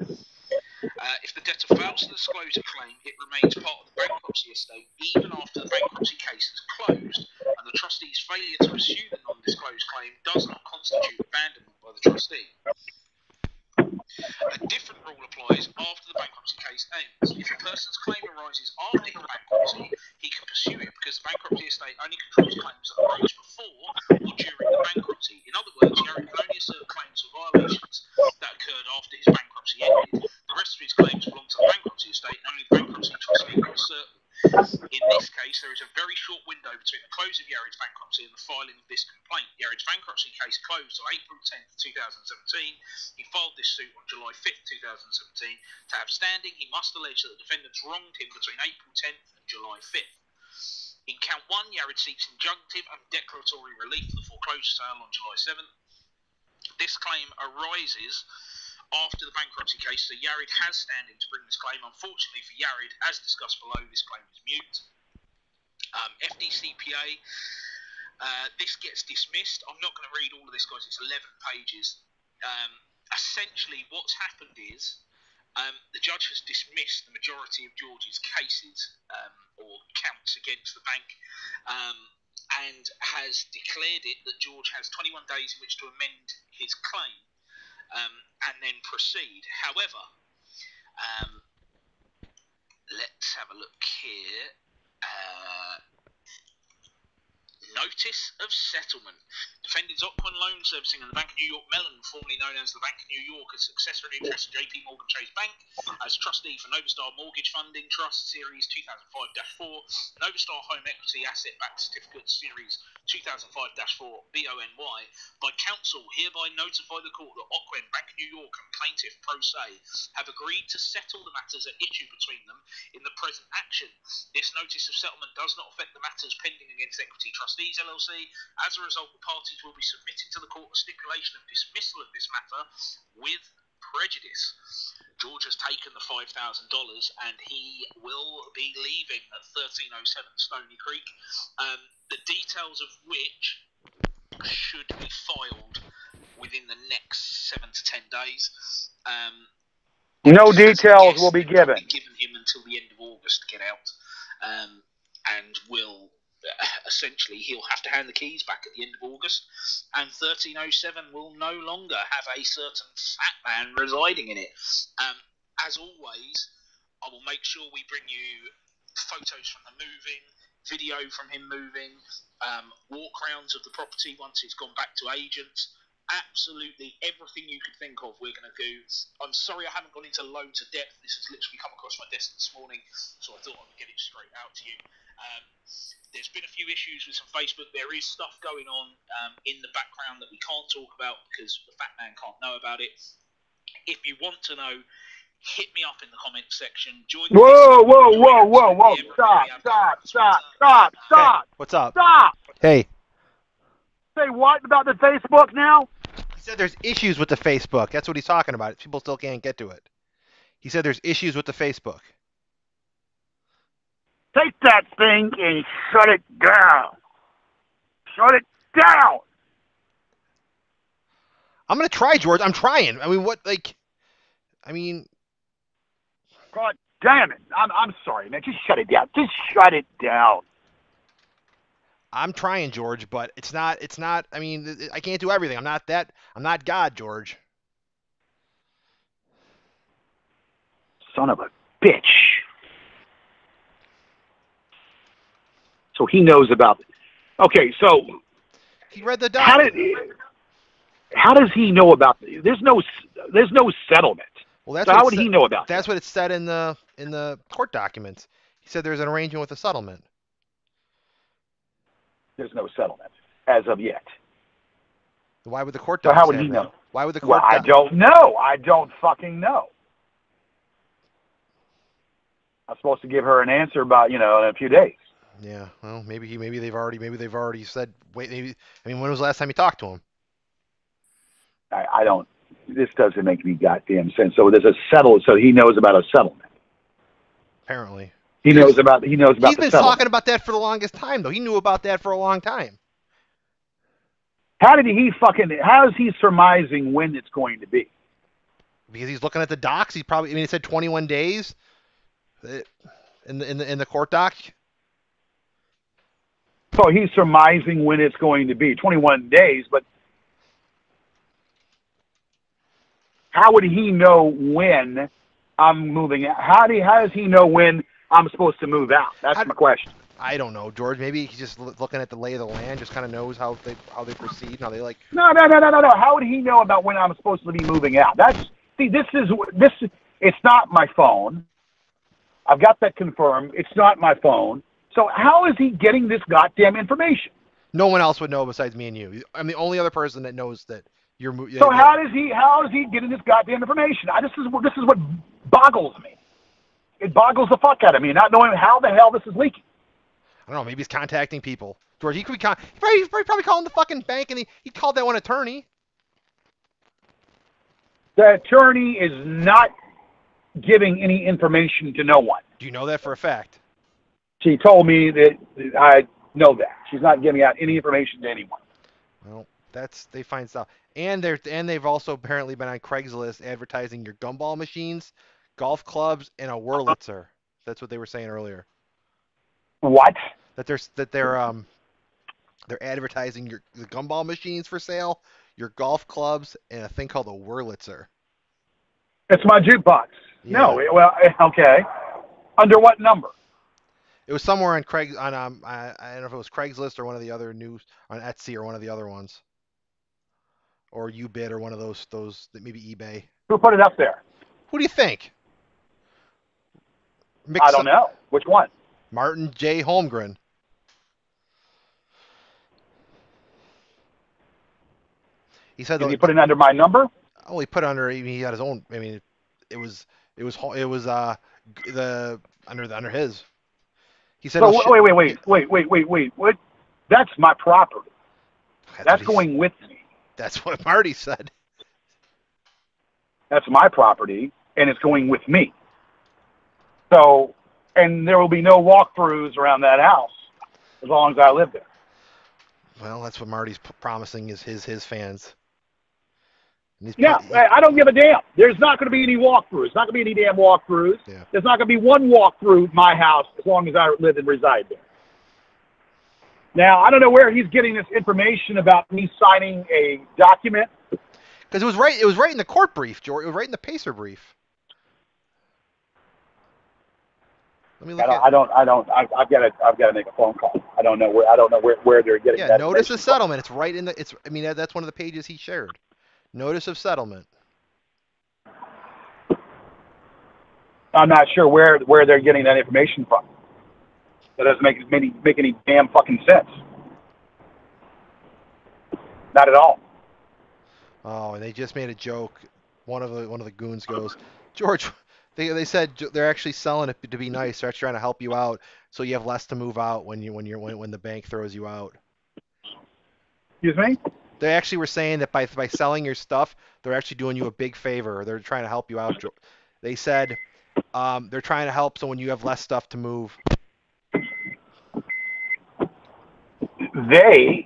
If the debtor fails to disclose a claim, it remains part of the bankruptcy estate even after the bankruptcy case is closed, and the trustee's failure to pursue the non-disclosed claim does not constitute abandonment by the trustee. A different rule applies after the bankruptcy case ends. If a person's claim arises after his bankruptcy, he can pursue it because the bankruptcy estate only controls claims that arose before or during the bankruptcy. In other words, Yared can only assert claims for violations that occurred after his bankruptcy ended. The rest of his claims belong to the bankruptcy estate, and only the bankruptcy trustee can assert them. In this case, there is a very short window between the close of Yared's bankruptcy and the filing of this complaint. Yared's bankruptcy case closed on April 10th, 2017. He filed this suit on July 5th, 2017. To have standing, he must allege that the defendants wronged him between April 10th and July 5th. In count 1, Yared seeks injunctive and declaratory relief for the foreclosure sale on July 7th. This claim arises after the bankruptcy case, so Yared has standing to bring this claim. Unfortunately for Yared, as discussed below, this claim is mute. FDCPA, this gets dismissed. I'm not going to read all of this, guys. It's 11 pages. Essentially, what's happened is the judge has dismissed the majority of George's cases or counts against the bank, and has declared it that George has 21 days in which to amend his claim and then proceed. However, let's have a look here. Notice of settlement. Defendants Ocwen Loan Servicing and the Bank of New York Mellon, formerly known as the Bank of New York, as successor in interest in JP Morgan Chase Bank, as trustee for Novastar Mortgage Funding Trust Series 2005-4, Novastar Home Equity Asset Backed Certificate Series 2005-4 BONY, by counsel hereby notify the court that Ocwen, Bank of New York, and plaintiff pro se have agreed to settle the matters at issue between them in the present action. This notice of settlement does not affect the matters pending against Equity Trustees LLC. As a result, the parties will be submitting to the court a stipulation of dismissal of this matter with prejudice. George has taken the $5,000 and he will be leaving at 1307 Stony Creek, the details of which should be filed within the next 7 to 10 days. No details will be given. Given him until the end of August to get out, and will essentially he'll have to hand the keys back at the end of August, and 1307 will no longer have a certain fat man residing in it. As always, I will make sure we bring you photos from the moving, video from him moving, walk rounds of the property once it's gone back to agents, absolutely everything you could think of we're going to do. I'm sorry I haven't gone into loads of depth. This has literally come across my desk this morning, so I thought I would get it straight out to you. There's been a few issues with some Facebook. There is stuff going on in the background that we can't talk about because the fat man can't know about it. If you want to know, hit me up in the comment section. Join the Whoa. Stop. Hey, what's up? Stop. Hey. Say what about the Facebook now? He said there's issues with the Facebook. That's what he's talking about. People still can't get to it. He said there's issues with the Facebook. Take that thing and shut it down. Shut it down. I'm going to try, George. I'm trying. I mean, God damn it. I'm sorry, man. Just shut it down. Just shut it down. I'm trying, George, but it's not, I mean, I can't do everything. I'm not God, George. Son of a bitch. So he knows about it. Okay, so he read the document. How does he know about it? There's no settlement. Well, that's so how would he know about it? That's what it said in the court documents. He said there's an arrangement with a settlement. There's no settlement as of yet. Why would the court documents? So how would he know? Why would the court? Well, I don't know. I don't fucking know. I'm supposed to give her an answer about in a few days. Yeah. Well, maybe they've already said. Wait. Maybe. I mean, when was the last time you talked to him? I don't. This doesn't make me goddamn sense. So there's a settle. So he knows about a settlement. Apparently. He knows about. He's been talking about that for the longest time, though. He knew about that for a long time. How is he surmising when it's going to be? Because he's looking at the docs. He's probably. I mean, it said 21 days. In the court doc. So he's surmising when it's going to be 21 days, but how would he know when I'm moving out? How does he know when I'm supposed to move out? That's my question. I don't know, George. Maybe he's just looking at the lay of the land, just kind of knows how they proceed, how they like. No. How would he know about when I'm supposed to be moving out? This is. It's not my phone. I've got that confirmed. It's not my phone. So how is he getting this goddamn information? No one else would know besides me and you. I'm the only other person that knows that you're moving. So how is he getting this goddamn information? This is what boggles me. It boggles the fuck out of me, not knowing how the hell this is leaking. I don't know. Maybe he's contacting people. George, he could be he's probably calling the fucking bank, and he called that one attorney. The attorney is not giving any information to no one. Do you know that for a fact? She told me that I know that. She's not giving out any information to anyone. Well, they find stuff. And they've also apparently been on Craigslist advertising your gumball machines, golf clubs, and a Wurlitzer. That's what they were saying earlier. What? That they're advertising the gumball machines for sale, your golf clubs, and a thing called a Wurlitzer. It's my jukebox. Yeah. No, well, okay. Under what number? It was somewhere on I don't know if it was Craigslist or one of the other news on Etsy or one of the other ones, or Ubid or one of those maybe eBay. Who put it up there? Who do you think? I don't know. Which one? Martin J. Holmgren. He said. Did he put it under my number? Oh, he put it under. He had his own. I mean, it was under his. He said. So wait. What? That's my property. That's going with me. That's what Marty said. That's my property, and it's going with me. So, and there will be no walkthroughs around that house as long as I live there. Well, that's what Marty's promising is his fans. Yeah, I don't give a damn. There's not going to be any walkthroughs. Not going to be any damn walkthroughs. Yeah. There's not going to be one walkthrough my house as long as I live and reside there. Now, I don't know where he's getting this information about me signing a document. Because it was right in the court brief, George. It was right in the Pacer brief. Let me look at. I've got to make a phone call. I don't know where they're getting Yeah, that notice information of settlement. It's right in the. It's. I mean, that's one of the pages he shared. Notice of settlement. I'm not sure where they're getting that information from. That doesn't make any damn fucking sense. Not at all. Oh, and they just made a joke. One of the goons goes, George. They said they're actually selling it to be nice. They're actually trying to help you out, so you have less to move out when the bank throws you out. Excuse me? They actually were saying that by selling your stuff, they're actually doing you a big favor. They're trying to help you out. They said they're trying to help so when you have less stuff to move. They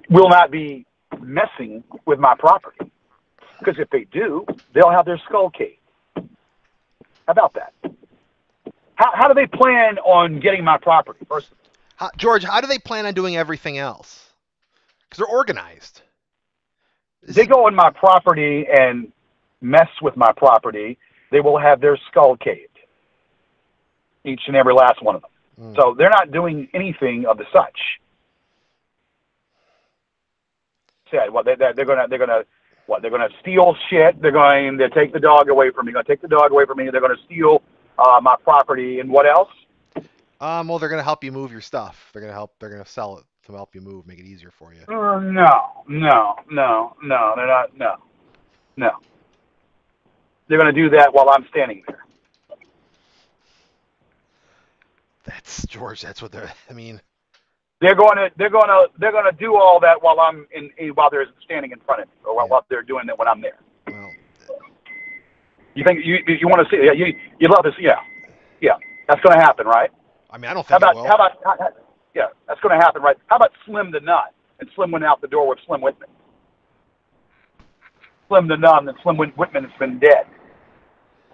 will not be messing with my property, because if they do, they'll have their skull caved. How about that? How do they plan on getting my property? First, George, how do they plan on doing everything else? Because they're organized. They go on my property and mess with my property, they will have their skull caved. Each and every last one of them. So they're not doing anything of the such. Said, well, they're gonna steal shit. They're going to take the dog away from me. They're going to take the dog away from me. They're going to steal my property. And what else? Well, they're going to help you move your stuff. They're going to sell it to help you move, make it easier for you. No. They're not. No. They're going to do that while I'm standing there. That's George. That's what they're. I mean. They're going to do all that while they're standing in front of me, or while they're doing it when I'm there. Well, you think you want to see? Yeah, you'd love to see. Yeah, that's going to happen, right? I mean, I don't think. Yeah, that's going to happen, right? How about Slim the Nun? And Slim went out the door with Slim Whitman. Slim the Nun and Slim Whitman has been dead.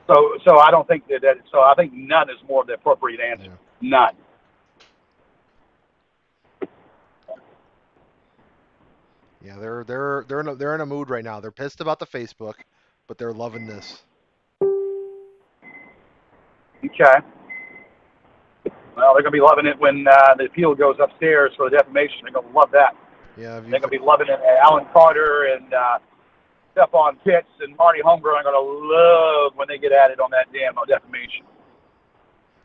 So I don't think that. So I think Nun is more of the appropriate answer. Yeah. None. Yeah, they're in a mood right now. They're pissed about the Facebook, but they're loving this. Okay. Well, they're gonna be loving it when the appeal goes upstairs for the defamation. They're gonna love that. Yeah. They're gonna be loving it. Alan Carter and Stephon Pitts and Marty Holmgren are gonna love when they get at it on that damn defamation.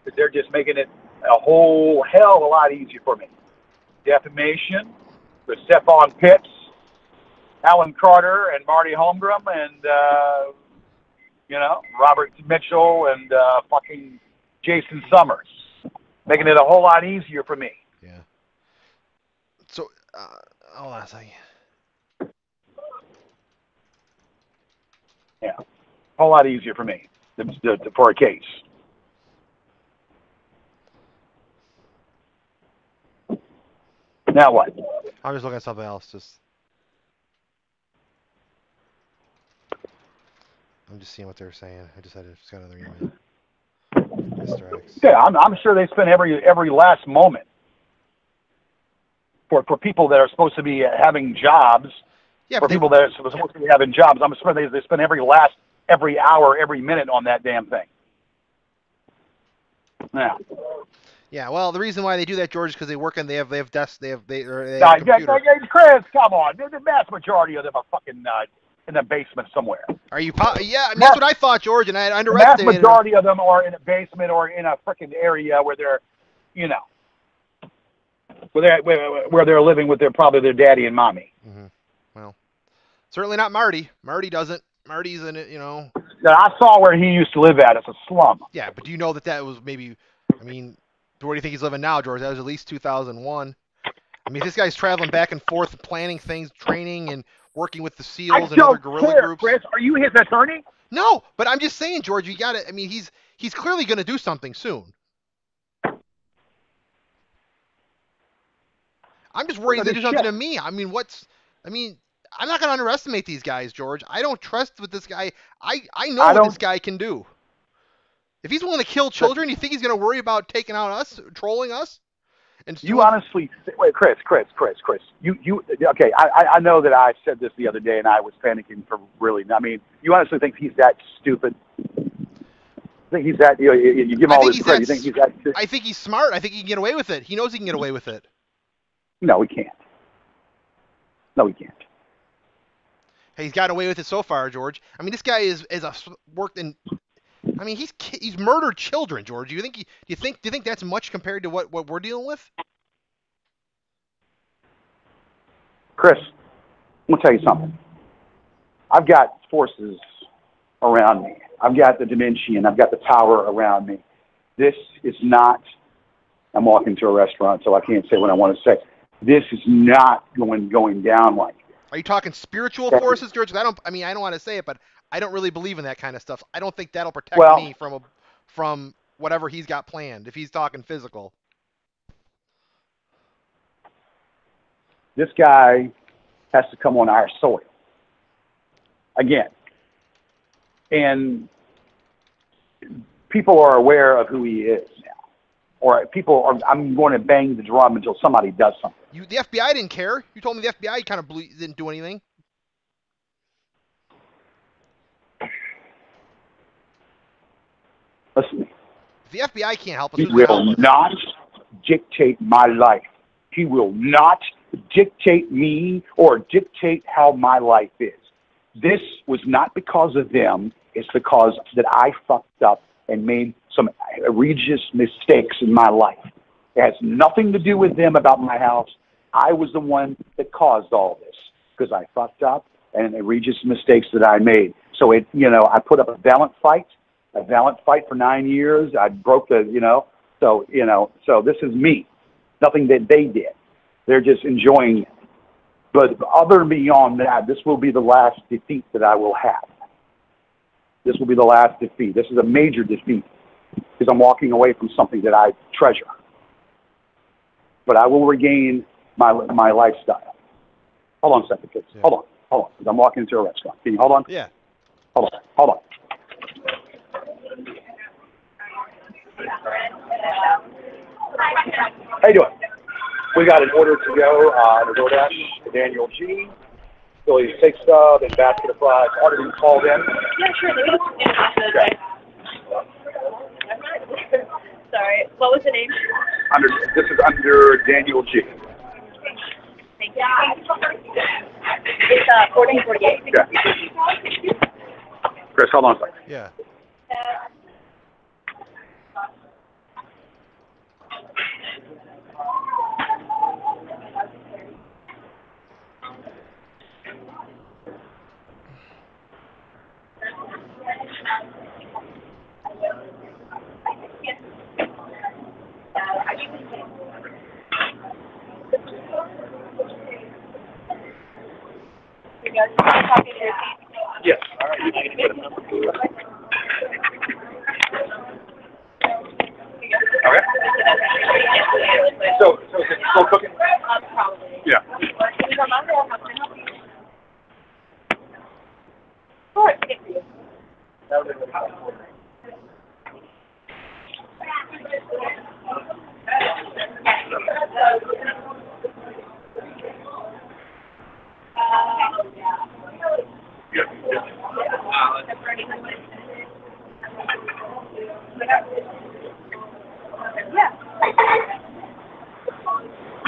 Because they're just making it a whole hell of a lot easier for me. Defamation with Stephon Pitts, Alan Carter, and Marty Holmgren, and Robert Mitchell and fucking Jason Summers, making it a whole lot easier for me. Yeah. So, hold on a second. Yeah, a whole lot easier for me for a case. Now what? I'm just looking at something else. I'm just seeing what they're saying. I just got another email. Mr. X. Yeah, I'm sure they spend every last moment for people that are supposed to be having jobs. Yeah, for people that are supposed to be having jobs, I'm sure they spend every hour, every minute on that damn thing. Yeah. Yeah, well, the reason why they do that, George, is because they have desks, they have computers. Chris, come on. The vast majority of them are fucking in the basement somewhere. Are you? Yeah, I mean, that's what I thought, George, and I underestimated. The vast majority of them are in a basement or in a freaking area where they're, where they're living with probably their daddy and mommy. Mm-hmm. Well, certainly not Marty. Marty doesn't. Marty's in it, Yeah, I saw where he used to live at. It's a slum. Yeah, but do you know that was maybe? I mean, where do you think he's living now, George? That was at least 2001. I mean, this guy's traveling back and forth, planning things, training, and working with the SEALs and other guerrilla groups. Chris, are you his attorney? No, but I'm just saying, George, you got to. I mean, he's clearly going to do something soon. I'm just worried they do something to me. I mean, I'm not going to underestimate these guys, George. I don't trust what this guy. I know what this guy can do. If he's willing to kill children, you think he's going to worry about taking out us, trolling us? And you honestly, wait, Chris. You okay? I know that I said this the other day, and I was panicking for really. I mean, you honestly think he's that stupid? think he's that? You give him all this credit. You think he's that? I think he's smart. I think he can get away with it. He knows he can get away with it. No, he can't. No, he can't. Hey, he's gotten away with it so far, George. I mean, this guy worked in. I mean, he's murdered children, George. Do you think that's much compared to what we're dealing with? Chris, I'm gonna tell you something. I've got forces around me. I've got the Dimension. I've got the power around me. This is not. I'm walking to a restaurant, so I can't say what I want to say. This is not going down like this. Are you talking spiritual forces, George? I don't want to say it, but I don't really believe in that kind of stuff. I don't think that'll protect me from whatever he's got planned. If he's talking physical. This guy has to come on our soil again, and people are aware of who he is now. Or people are. I'm going to bang the drum until somebody does something. The FBI didn't care. You told me the FBI kind of didn't do anything. Listen, the FBI can't help us. He will not dictate my life. He will not dictate me or dictate how my life is. This was not because of them. It's because that I fucked up and made some egregious mistakes in my life. It has nothing to do with them about my house. I was the one that caused all this because I fucked up and egregious mistakes that I made. So I put up a valiant fight for 9 years. I broke so this is me. Nothing that they did. They're just enjoying it. But other beyond that, this will be the last defeat that I will have. This will be the last defeat. This is a major defeat because I'm walking away from something that I treasure. But I will regain my lifestyle. Hold on a second, kids. Yeah. Hold on. Because I'm walking into a restaurant. Can you hold on? Yeah. Hold on. How you doing? We got an order to go on the DoorDash to Daniel G. Philly steak sub and basket of fries. Order been called in? Yeah, sure. Okay. Sorry. What was the name? This is under Daniel G. Thank you. It's 1448. Yeah. Chris, hold on a second. Yeah. Yes. All right. Okay. So is it still cooking? Probably. Yeah. Sure, it's good for you.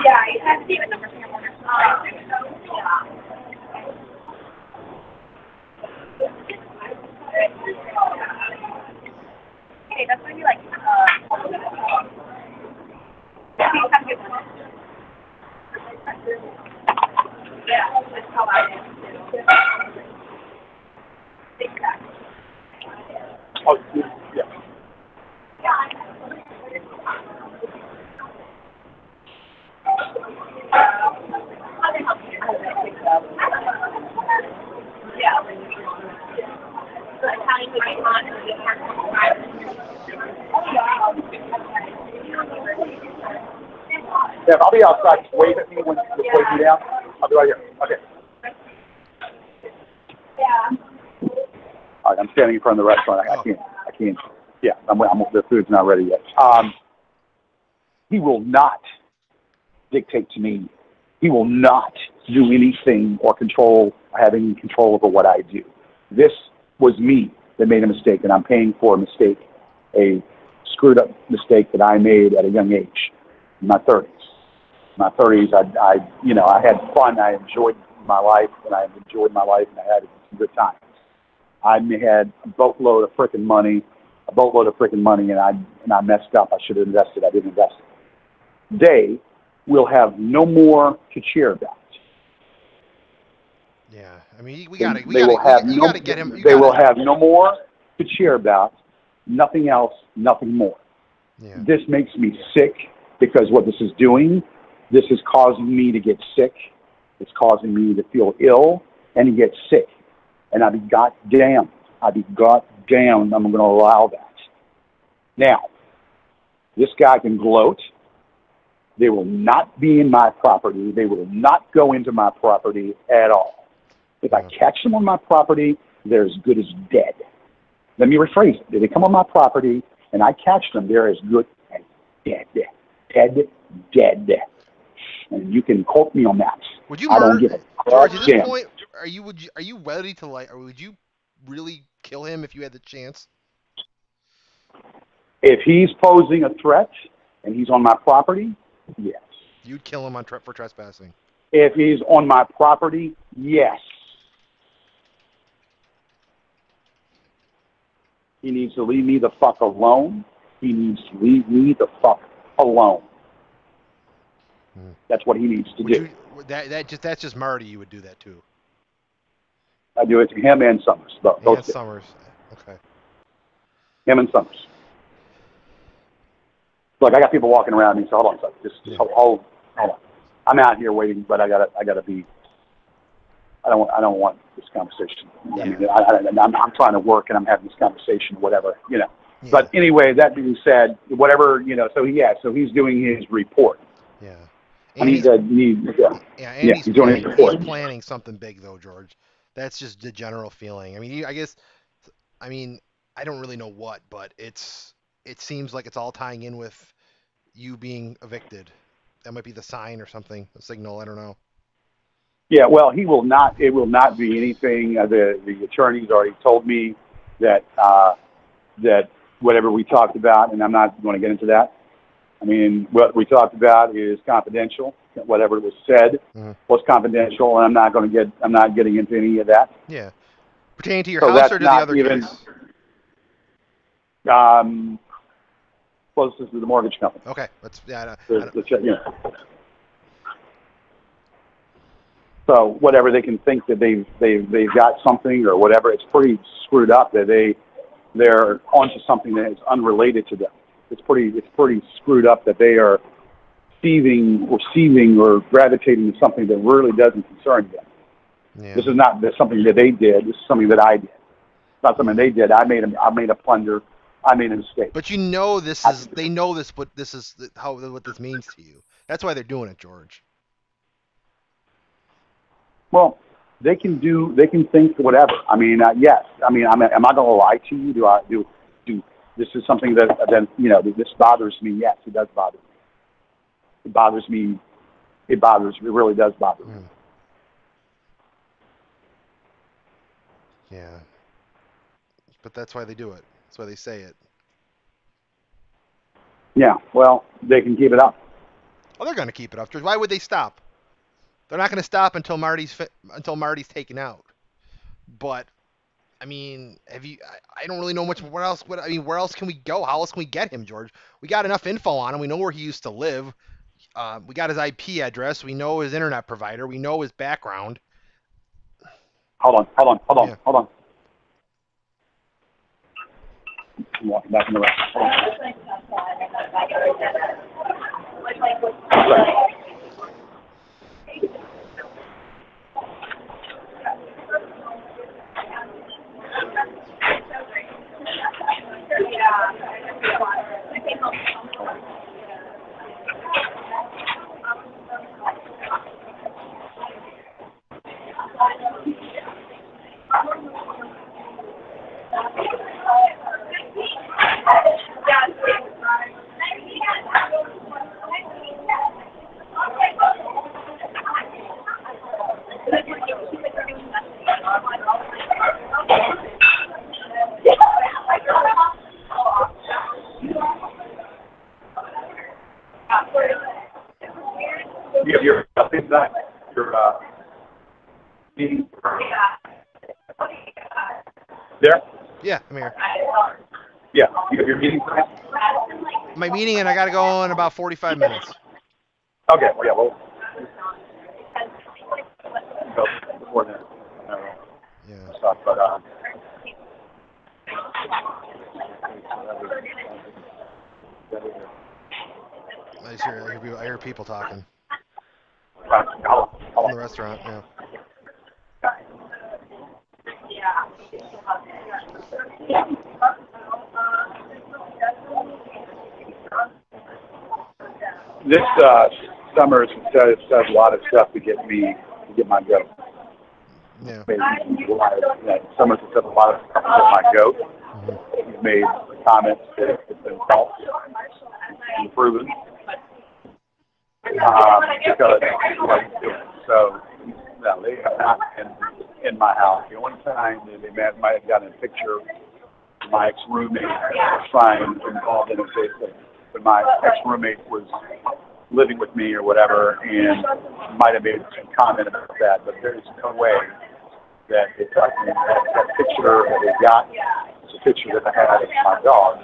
Yeah, I have David number for your order. Okay, that's going to be like, have a good one. Yeah, that's how I am. Exactly. Oh, yeah. Yeah, I'll be outside. Just wave at me when you wave me down. I'll be right here. Okay. Yeah. All right, I'm standing in front of the restaurant. I can't. Yeah, the food's not ready yet. He will not dictate to me. He will not do anything or have any control over what I do. This was me that made a mistake, and I'm paying for a mistake a screwed up mistake that I made at a young age, in my 30s. In my 30s, I had fun. I enjoyed my life, and I had some good times. I had a boatload of freaking money, and I messed up. I should have invested. I didn't invest it. They will have no more to cheer about. Yeah, I mean, we gotta get him. They will have no more to cheer about. Nothing else. Nothing more. Yeah. This makes me sick because what this is doing, this is causing me to get sick. It's causing me to feel ill and to get sick. And I'm going to allow that. Now, this guy can gloat. They will not be in my property. They will not go into my property at all. If I catch them on my property, they're as good as dead. Let me rephrase it. If they come on my property and I catch them, they're as good as dead. Dead. And you can quote me on that. Would you I don't give a George, at this damn. point, are you ready to or would you really kill him if you had the chance? If he's posing a threat and he's on my property, yes. You'd kill him for trespassing. If he's on my property, yes. He needs to leave me the fuck alone. He needs to leave me the fuck alone. That's what he needs to do. That's just Marty. You would do that too. I do it to him and Summers. Both Summers. Okay. Him and Summers. Look, I got people walking around me, so hold on a second. Just hold on. I'm out here waiting, but I gotta be. I don't want this conversation. Yeah. I mean, I'm trying to work and I'm having this conversation, whatever, Yeah. But anyway, that being said, whatever, so he's doing his report. Yeah. And he's doing his report. He's planning something big though, George. That's just the general feeling. I mean, I don't really know what, but it seems like it's all tying in with you being evicted. That might be the sign or something, the signal. I don't know. Yeah, well, he will not. It will not be anything. The attorneys already told me that that whatever we talked about, and I'm not going to get into that. I mean, what we talked about is confidential. Whatever was said was confidential, and I'm not getting into any of that. Yeah, pertaining to your house or to the other case? Closest to the mortgage company. Okay, let's So whatever, they can think that they've got something or whatever. It's pretty screwed up that they're onto something that is unrelated to them. It's pretty screwed up that they are seething or gravitating to something that really doesn't concern them. Yeah. This is not something that they did. This is something that I did. It's not something they did. I made a plunder. I made a mistake. But they know this, but this is what this means to you. That's why they're doing it, George. Well, they can think whatever. I mean, yes. I mean, am I going to lie to you? Do this is something that this bothers me? Yes, it does bother me. It bothers me. It really does bother me. Yeah. But that's why they do it. That's why they say it. Yeah. Well, they can keep it up. Oh, they're going to keep it up, George. Why would they stop? They're not going to stop until Marty's taken out. But I mean, I don't really know much. Where else can we go? How else can we get him, George? We got enough info on him. We know where he used to live. We got his IP address. We know his internet provider. We know his background. Hold on. Yeah. Hold on. I'm walking back in the room. Hold on. There? Yeah, I'm here. Yeah. You have your meeting tonight? My meeting, and I got to go in about 45 minutes. Okay. Well, yeah. Well, go before then. Yeah. Stuff, but I hear people talking I'll in the restaurant. Yeah. This summer says a lot of stuff to get my goat. Yeah. Summer says a lot of stuff to get my goat. He's made comments that have been false and proven. Because so no, they have not been in my house. The only time they might have gotten a picture of my ex-roommate trying involved in a case when my ex-roommate was living with me or whatever, and might have made some comment about that, but there's no way that it's that picture that they got. It's a picture that I had of my dog,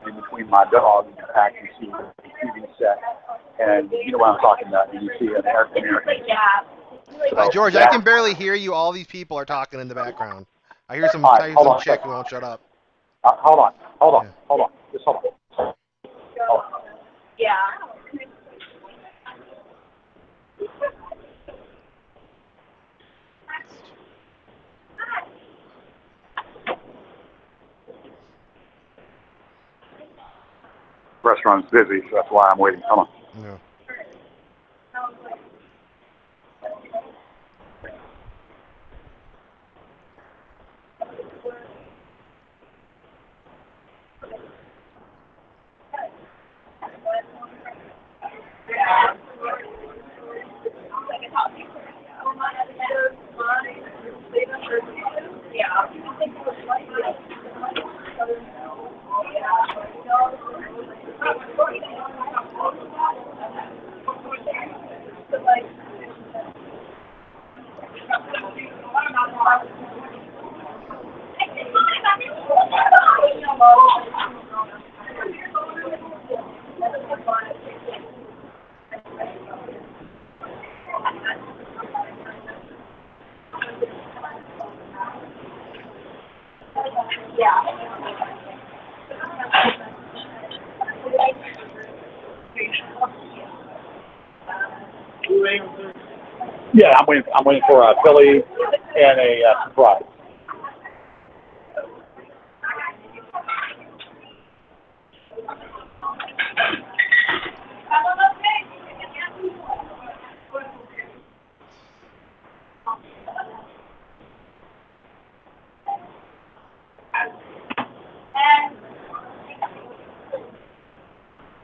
and between my dog and the pack, you see the TV set, and you know what I'm talking about, and you see an American. So George, I can barely hear you. All these people are talking in the background. I hear some chick who won't shut up. Hold on. Yeah. Hold on. Just hold on. Yeah. Restaurant's busy, so that's why I'm waiting. Come on. No. Yeah, I'm waiting for a Philly and a surprise.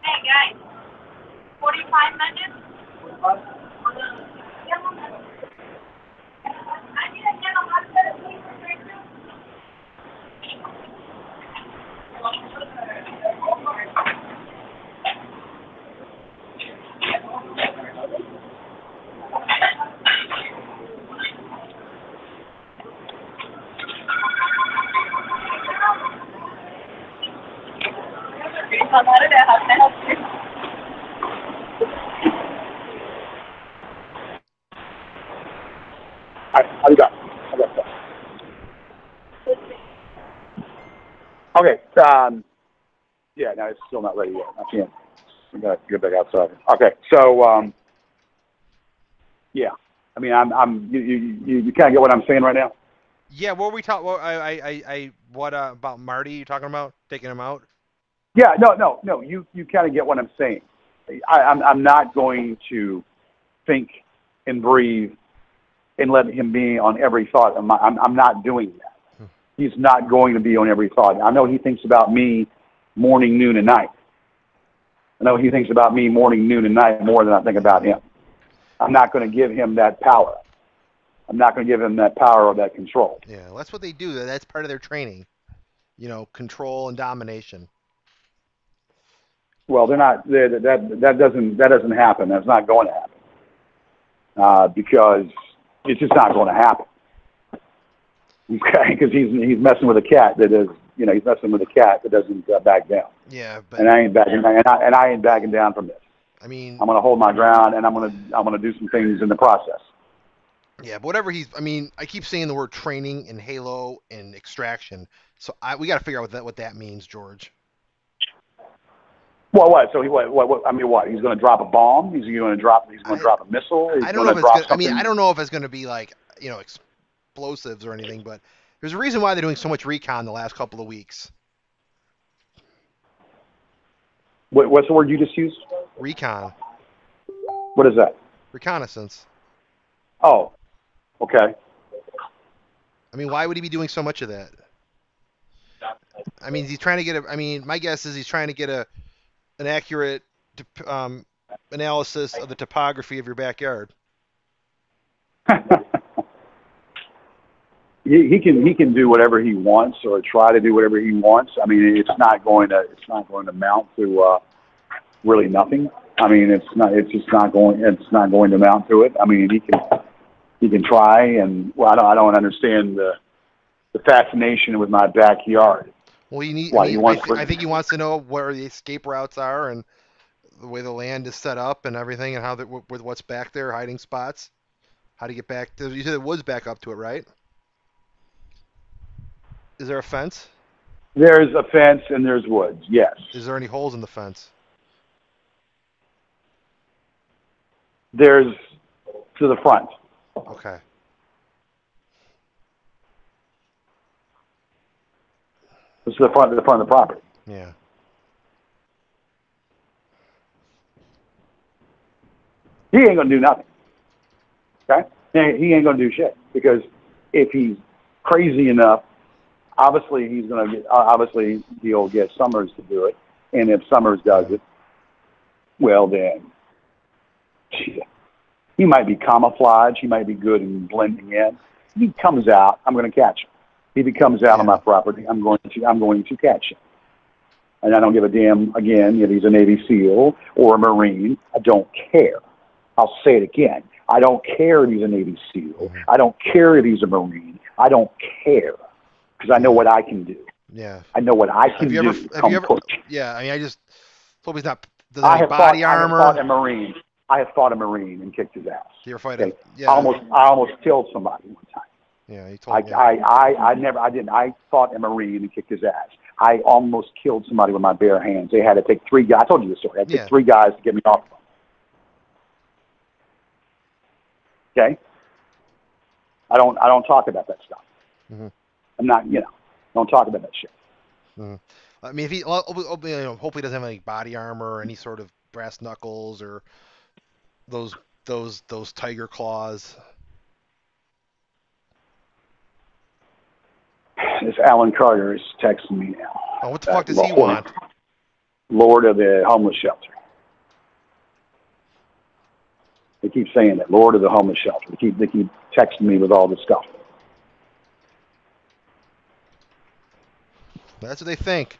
Hey guys, 45 minutes? How you got? Okay. Yeah, no, it's still not ready yet. I can't. I gotta get back outside. Okay. So, yeah. I mean, you kind of get what I'm saying right now. Yeah, what were we talking? What about Marty? You talking about taking him out? Yeah. No. You kind of get what I'm saying. I'm not going to think and breathe and let him be on every thought. I'm not doing that. He's not going to be on every thought. I know he thinks about me morning, noon, and night. I know he thinks about me morning, noon, and night more than I think about him. I'm not going to give him that power. I'm not going to give him that power or that control. Yeah, well, that's what they do. That's part of their training. You know, control and domination. Well, they're not. That doesn't happen. That's not going to happen because it's just not going to happen. Okay, because he's messing with a cat that is, he's messing with a cat that doesn't back down. Yeah, but And I ain't backing, and I ain't backing down from this. I mean, I'm gonna hold my ground, and I'm gonna do some things in the process. yeah, but whatever I mean, I keep saying the word training and Halo and extraction, so we got to figure out what that means, George. Well, what? So what? I mean, what? He's going to drop a bomb? He's going to drop a missile? I don't know if it's gonna, I mean, I don't know if it's going to be like, explosives or anything, but there's a reason why they're doing so much recon the last couple of weeks. What's the word you just used? Recon. What is that? Reconnaissance. Oh, okay. I mean, why would he be doing so much of that? I mean, he's trying to get my guess is he's trying to get an accurate analysis of the topography of your backyard. He can do whatever he wants or try to do whatever he wants. I mean, it's not going to amount to really nothing. I mean, it's just not going to amount to it. I mean, he can try, and well, I don't understand the fascination with my backyard. Well, I think he wants to know where the escape routes are and the way the land is set up and everything, and how with what's back there, hiding spots, how to get back. You said the woods back up to it, right? Is there a fence? There's a fence and there's woods. Yes. Is there any holes in the fence? There's to the front. Okay. This is the front of the property. Yeah. He ain't gonna do nothing. Okay? He ain't gonna do shit because if he's crazy enough, obviously he'll get Summers to do it, and if Summers does it, well then, he might be camouflage. He might be good in blending in. If he comes out, I'm going to catch him. If he comes out on my property, I'm going to catch him. And I don't give a damn, again, if he's a Navy SEAL or a Marine. I don't care. I'll say it again. I don't care if he's a Navy SEAL. I don't care if he's a Marine. I don't care because I know what I can do. Yeah. I know what I can do. Have you ever? Yeah. I mean, I just hope he's not. I have body armor. I have fought a Marine. I have fought a Marine and kicked his ass. You ever fight him? Yeah. I almost killed somebody one time. Yeah, he told me. I fought a Marine and kicked his ass. I almost killed somebody with my bare hands. They had to take 3 guys. I told you the story. I took 3 guys to get me off of them. Okay? I don't talk about that stuff. Mm-hmm. I'm not, don't talk about that shit. Mm-hmm. I mean, if he hopefully he doesn't have any body armor or any sort of brass knuckles or those tiger claws. This Alan Carter is texting me now. Oh, what the fuck does he want? Lord of the homeless shelter. They keep saying that, Lord of the homeless shelter. They keep texting me with all this stuff. That's what they think.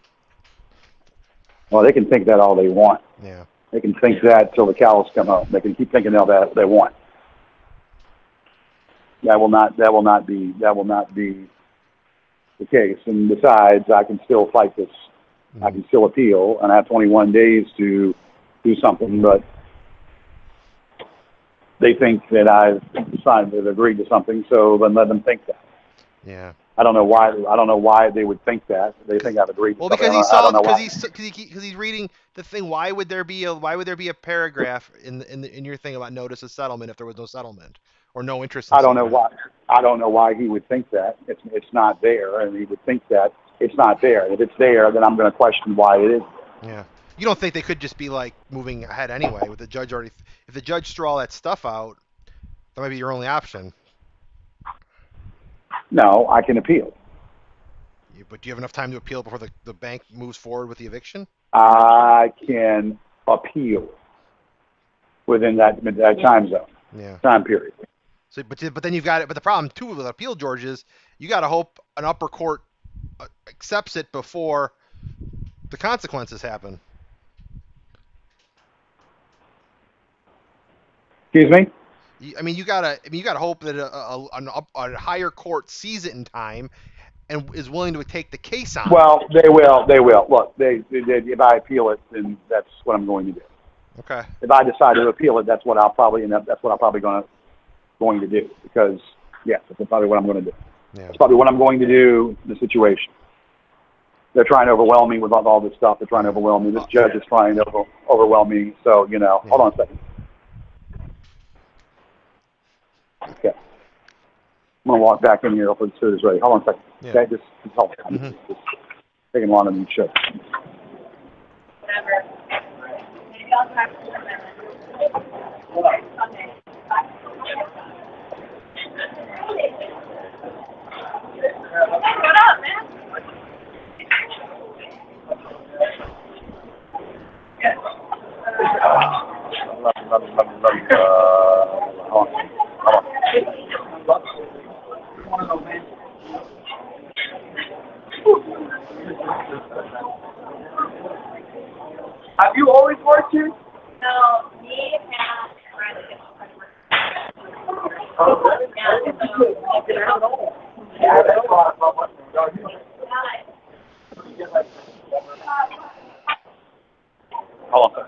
Well, they can think that all they want. Yeah. They can think that till the cows come home. They can keep thinking all that they want. That will not be the case. And besides, I can still fight this. Mm-hmm. I can still appeal, and I have 21 days to do something. But they think that I've agreed to something, so then let them think that. Yeah. I don't know why they would think that. They think I've agreed. Well, because he's reading the thing. Why would there be a paragraph in your thing about notice of settlement if there was no settlement or no interest? I don't know why he would think that. It's not there, and he would think that it's not there. If it's there, then I'm going to question why it is there. Yeah. You don't think they could just be like moving ahead anyway with the judge already? If the judge threw all that stuff out, that might be your only option. No, I can appeal. But do you have enough time to appeal before the bank moves forward with the eviction? I can appeal within that time zone, time period. So, but then you've got it. But the problem too with appeal, George, is you got to hope an upper court accepts it before the consequences happen. Excuse me? I mean, you gotta hope that a higher court sees it in time and is willing to take the case on. Well, they will. They will. Look, if I appeal it, then that's what I'm going to do. Okay. If I decide to appeal it, that's what I'll probably end up. That's what I'm probably going to do, because yes, that's probably what I'm going to do. Yeah. That's probably what I'm going to do in the situation. They're trying to overwhelm me with all this stuff. They're trying to overwhelm me. This judge is trying to overwhelm me. So, you know, hold on a second. Okay. I'm going to walk back in here. Hopefully the suit is ready. Hold on a second. Yeah. Okay, just hold on. Just taking longer than you should. Whatever. Maybe I'll try for 4 minutes. Okay. What up, man? Hold on. Have you always worked here? No, me and Brandon. Hold on.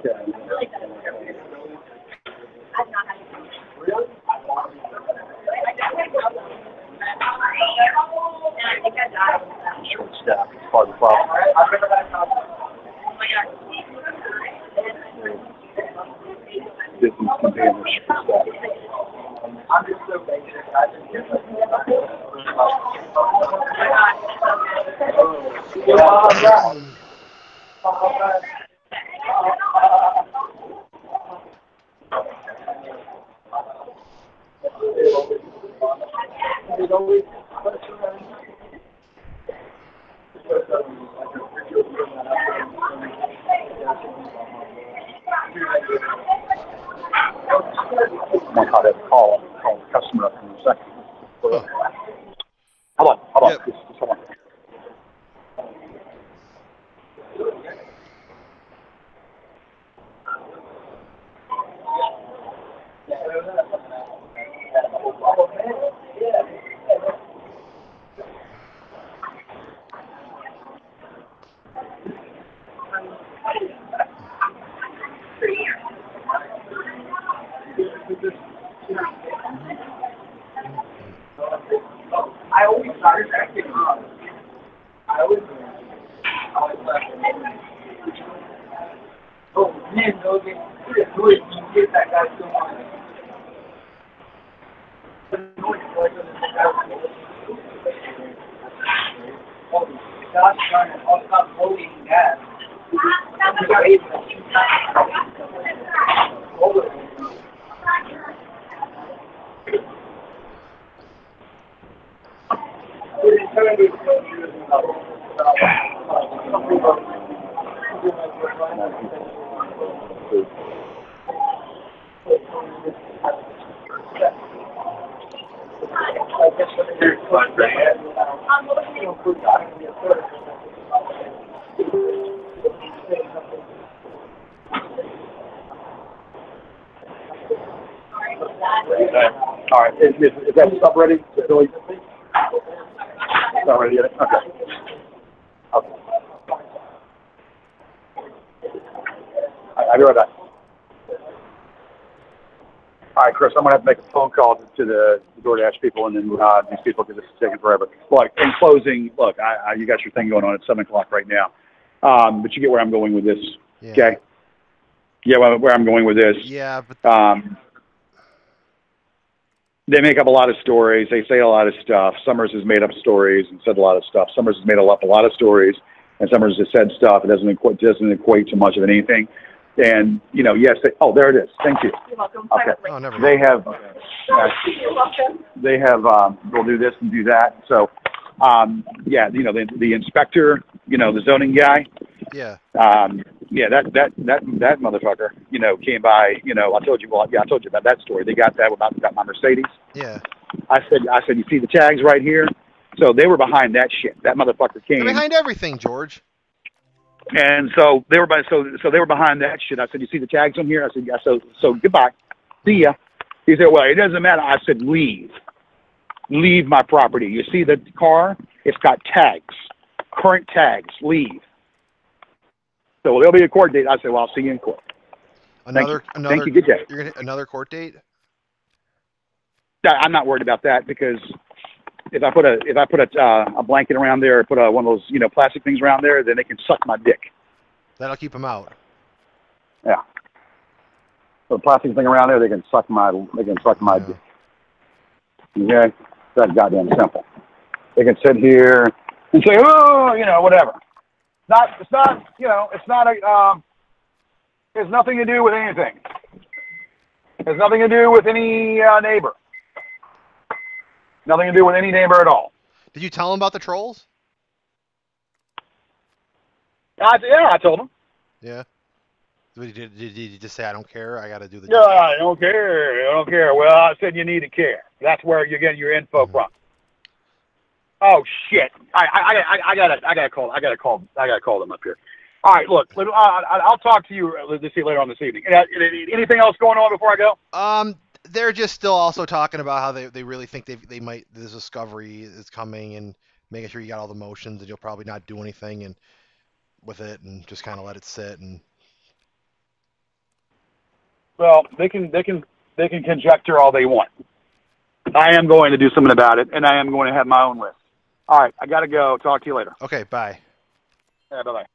Yeah. Short staff. It's part of the problem. Business can be in the short staff. I'm just so basic. I'm going to call the customer up in a second. Huh. Hold on. Yep. Just hold on. I always started acting up. I always left. Oh, man, Logan, you just do it. You get that guy so much. Oh, gosh darn it, I'll stop voting gas. All right. Is that stuff ready? Billy? Not ready yet? Okay. I'll be right back. All right, Chris, I'm going to have to make a phone call to the DoorDash people, and then these people, because this is taking forever. Look, in closing, look, you got your thing going on at 7 o'clock right now. But you get where I'm going with this, Yeah. okay? Yeah, where I'm going with this. Yeah, but they make up a lot of stories. They say a lot of stuff. Summers has made up stories and said a lot of stuff. Summers has made up a lot of stories, and Summers has said stuff. It doesn't equate to much of anything. And, you know, yes, there it is. Thank you. You're welcome. Okay. oh, never mind. They have, You're welcome. we'll do this and do that. So, yeah, you know, the inspector, you know, the zoning guy, Yeah. yeah, that motherfucker, you know, came by, you know, I told you about that story. They got that about my Mercedes. Yeah. I said, you see the tags right here? So they were behind that shit. That motherfucker came. They're behind everything, George. And so they were behind that shit. I said, "You see the tags on here?" I said, "Yeah." So goodbye, see ya. He said, "Well, it doesn't matter." I said, "Leave my property. You see the car? It's got tags, current tags. Leave." So there'll be a court date. I said, "Well, I'll see you in court." Thank you. Good day. You're gonna another court date? I'm not worried about that because if I put a blanket around there, or put one of those plastic things around there, then they can suck my dick. That'll keep them out. Yeah. Put a plastic thing around there, they can suck my dick. Okay, that's goddamn simple. They can sit here and say, "Oh, whatever." It's nothing to do with anything. It's nothing to do with any neighbor. Nothing to do with any neighbor at all. Did you tell them about the trolls? Yeah, I told them. Yeah. Did you just say, "I don't care, I got to do the"? Yeah, I don't care. Well, I said you need to care. That's where you're getting your info from. Oh shit! I gotta call them up here. All right, look, I'll talk to you later on this evening. Anything else going on before I go? They're just still also talking about how they really think they might, this discovery is coming, and making sure you got all the motions, and you'll probably not do anything and with it, and just kind of let it sit. And well, they can conjecture all they want. I am going to do something about it, and I am going to have my own list. All right, I gotta go. Talk to you later. okay, bye. Yeah, bye-bye.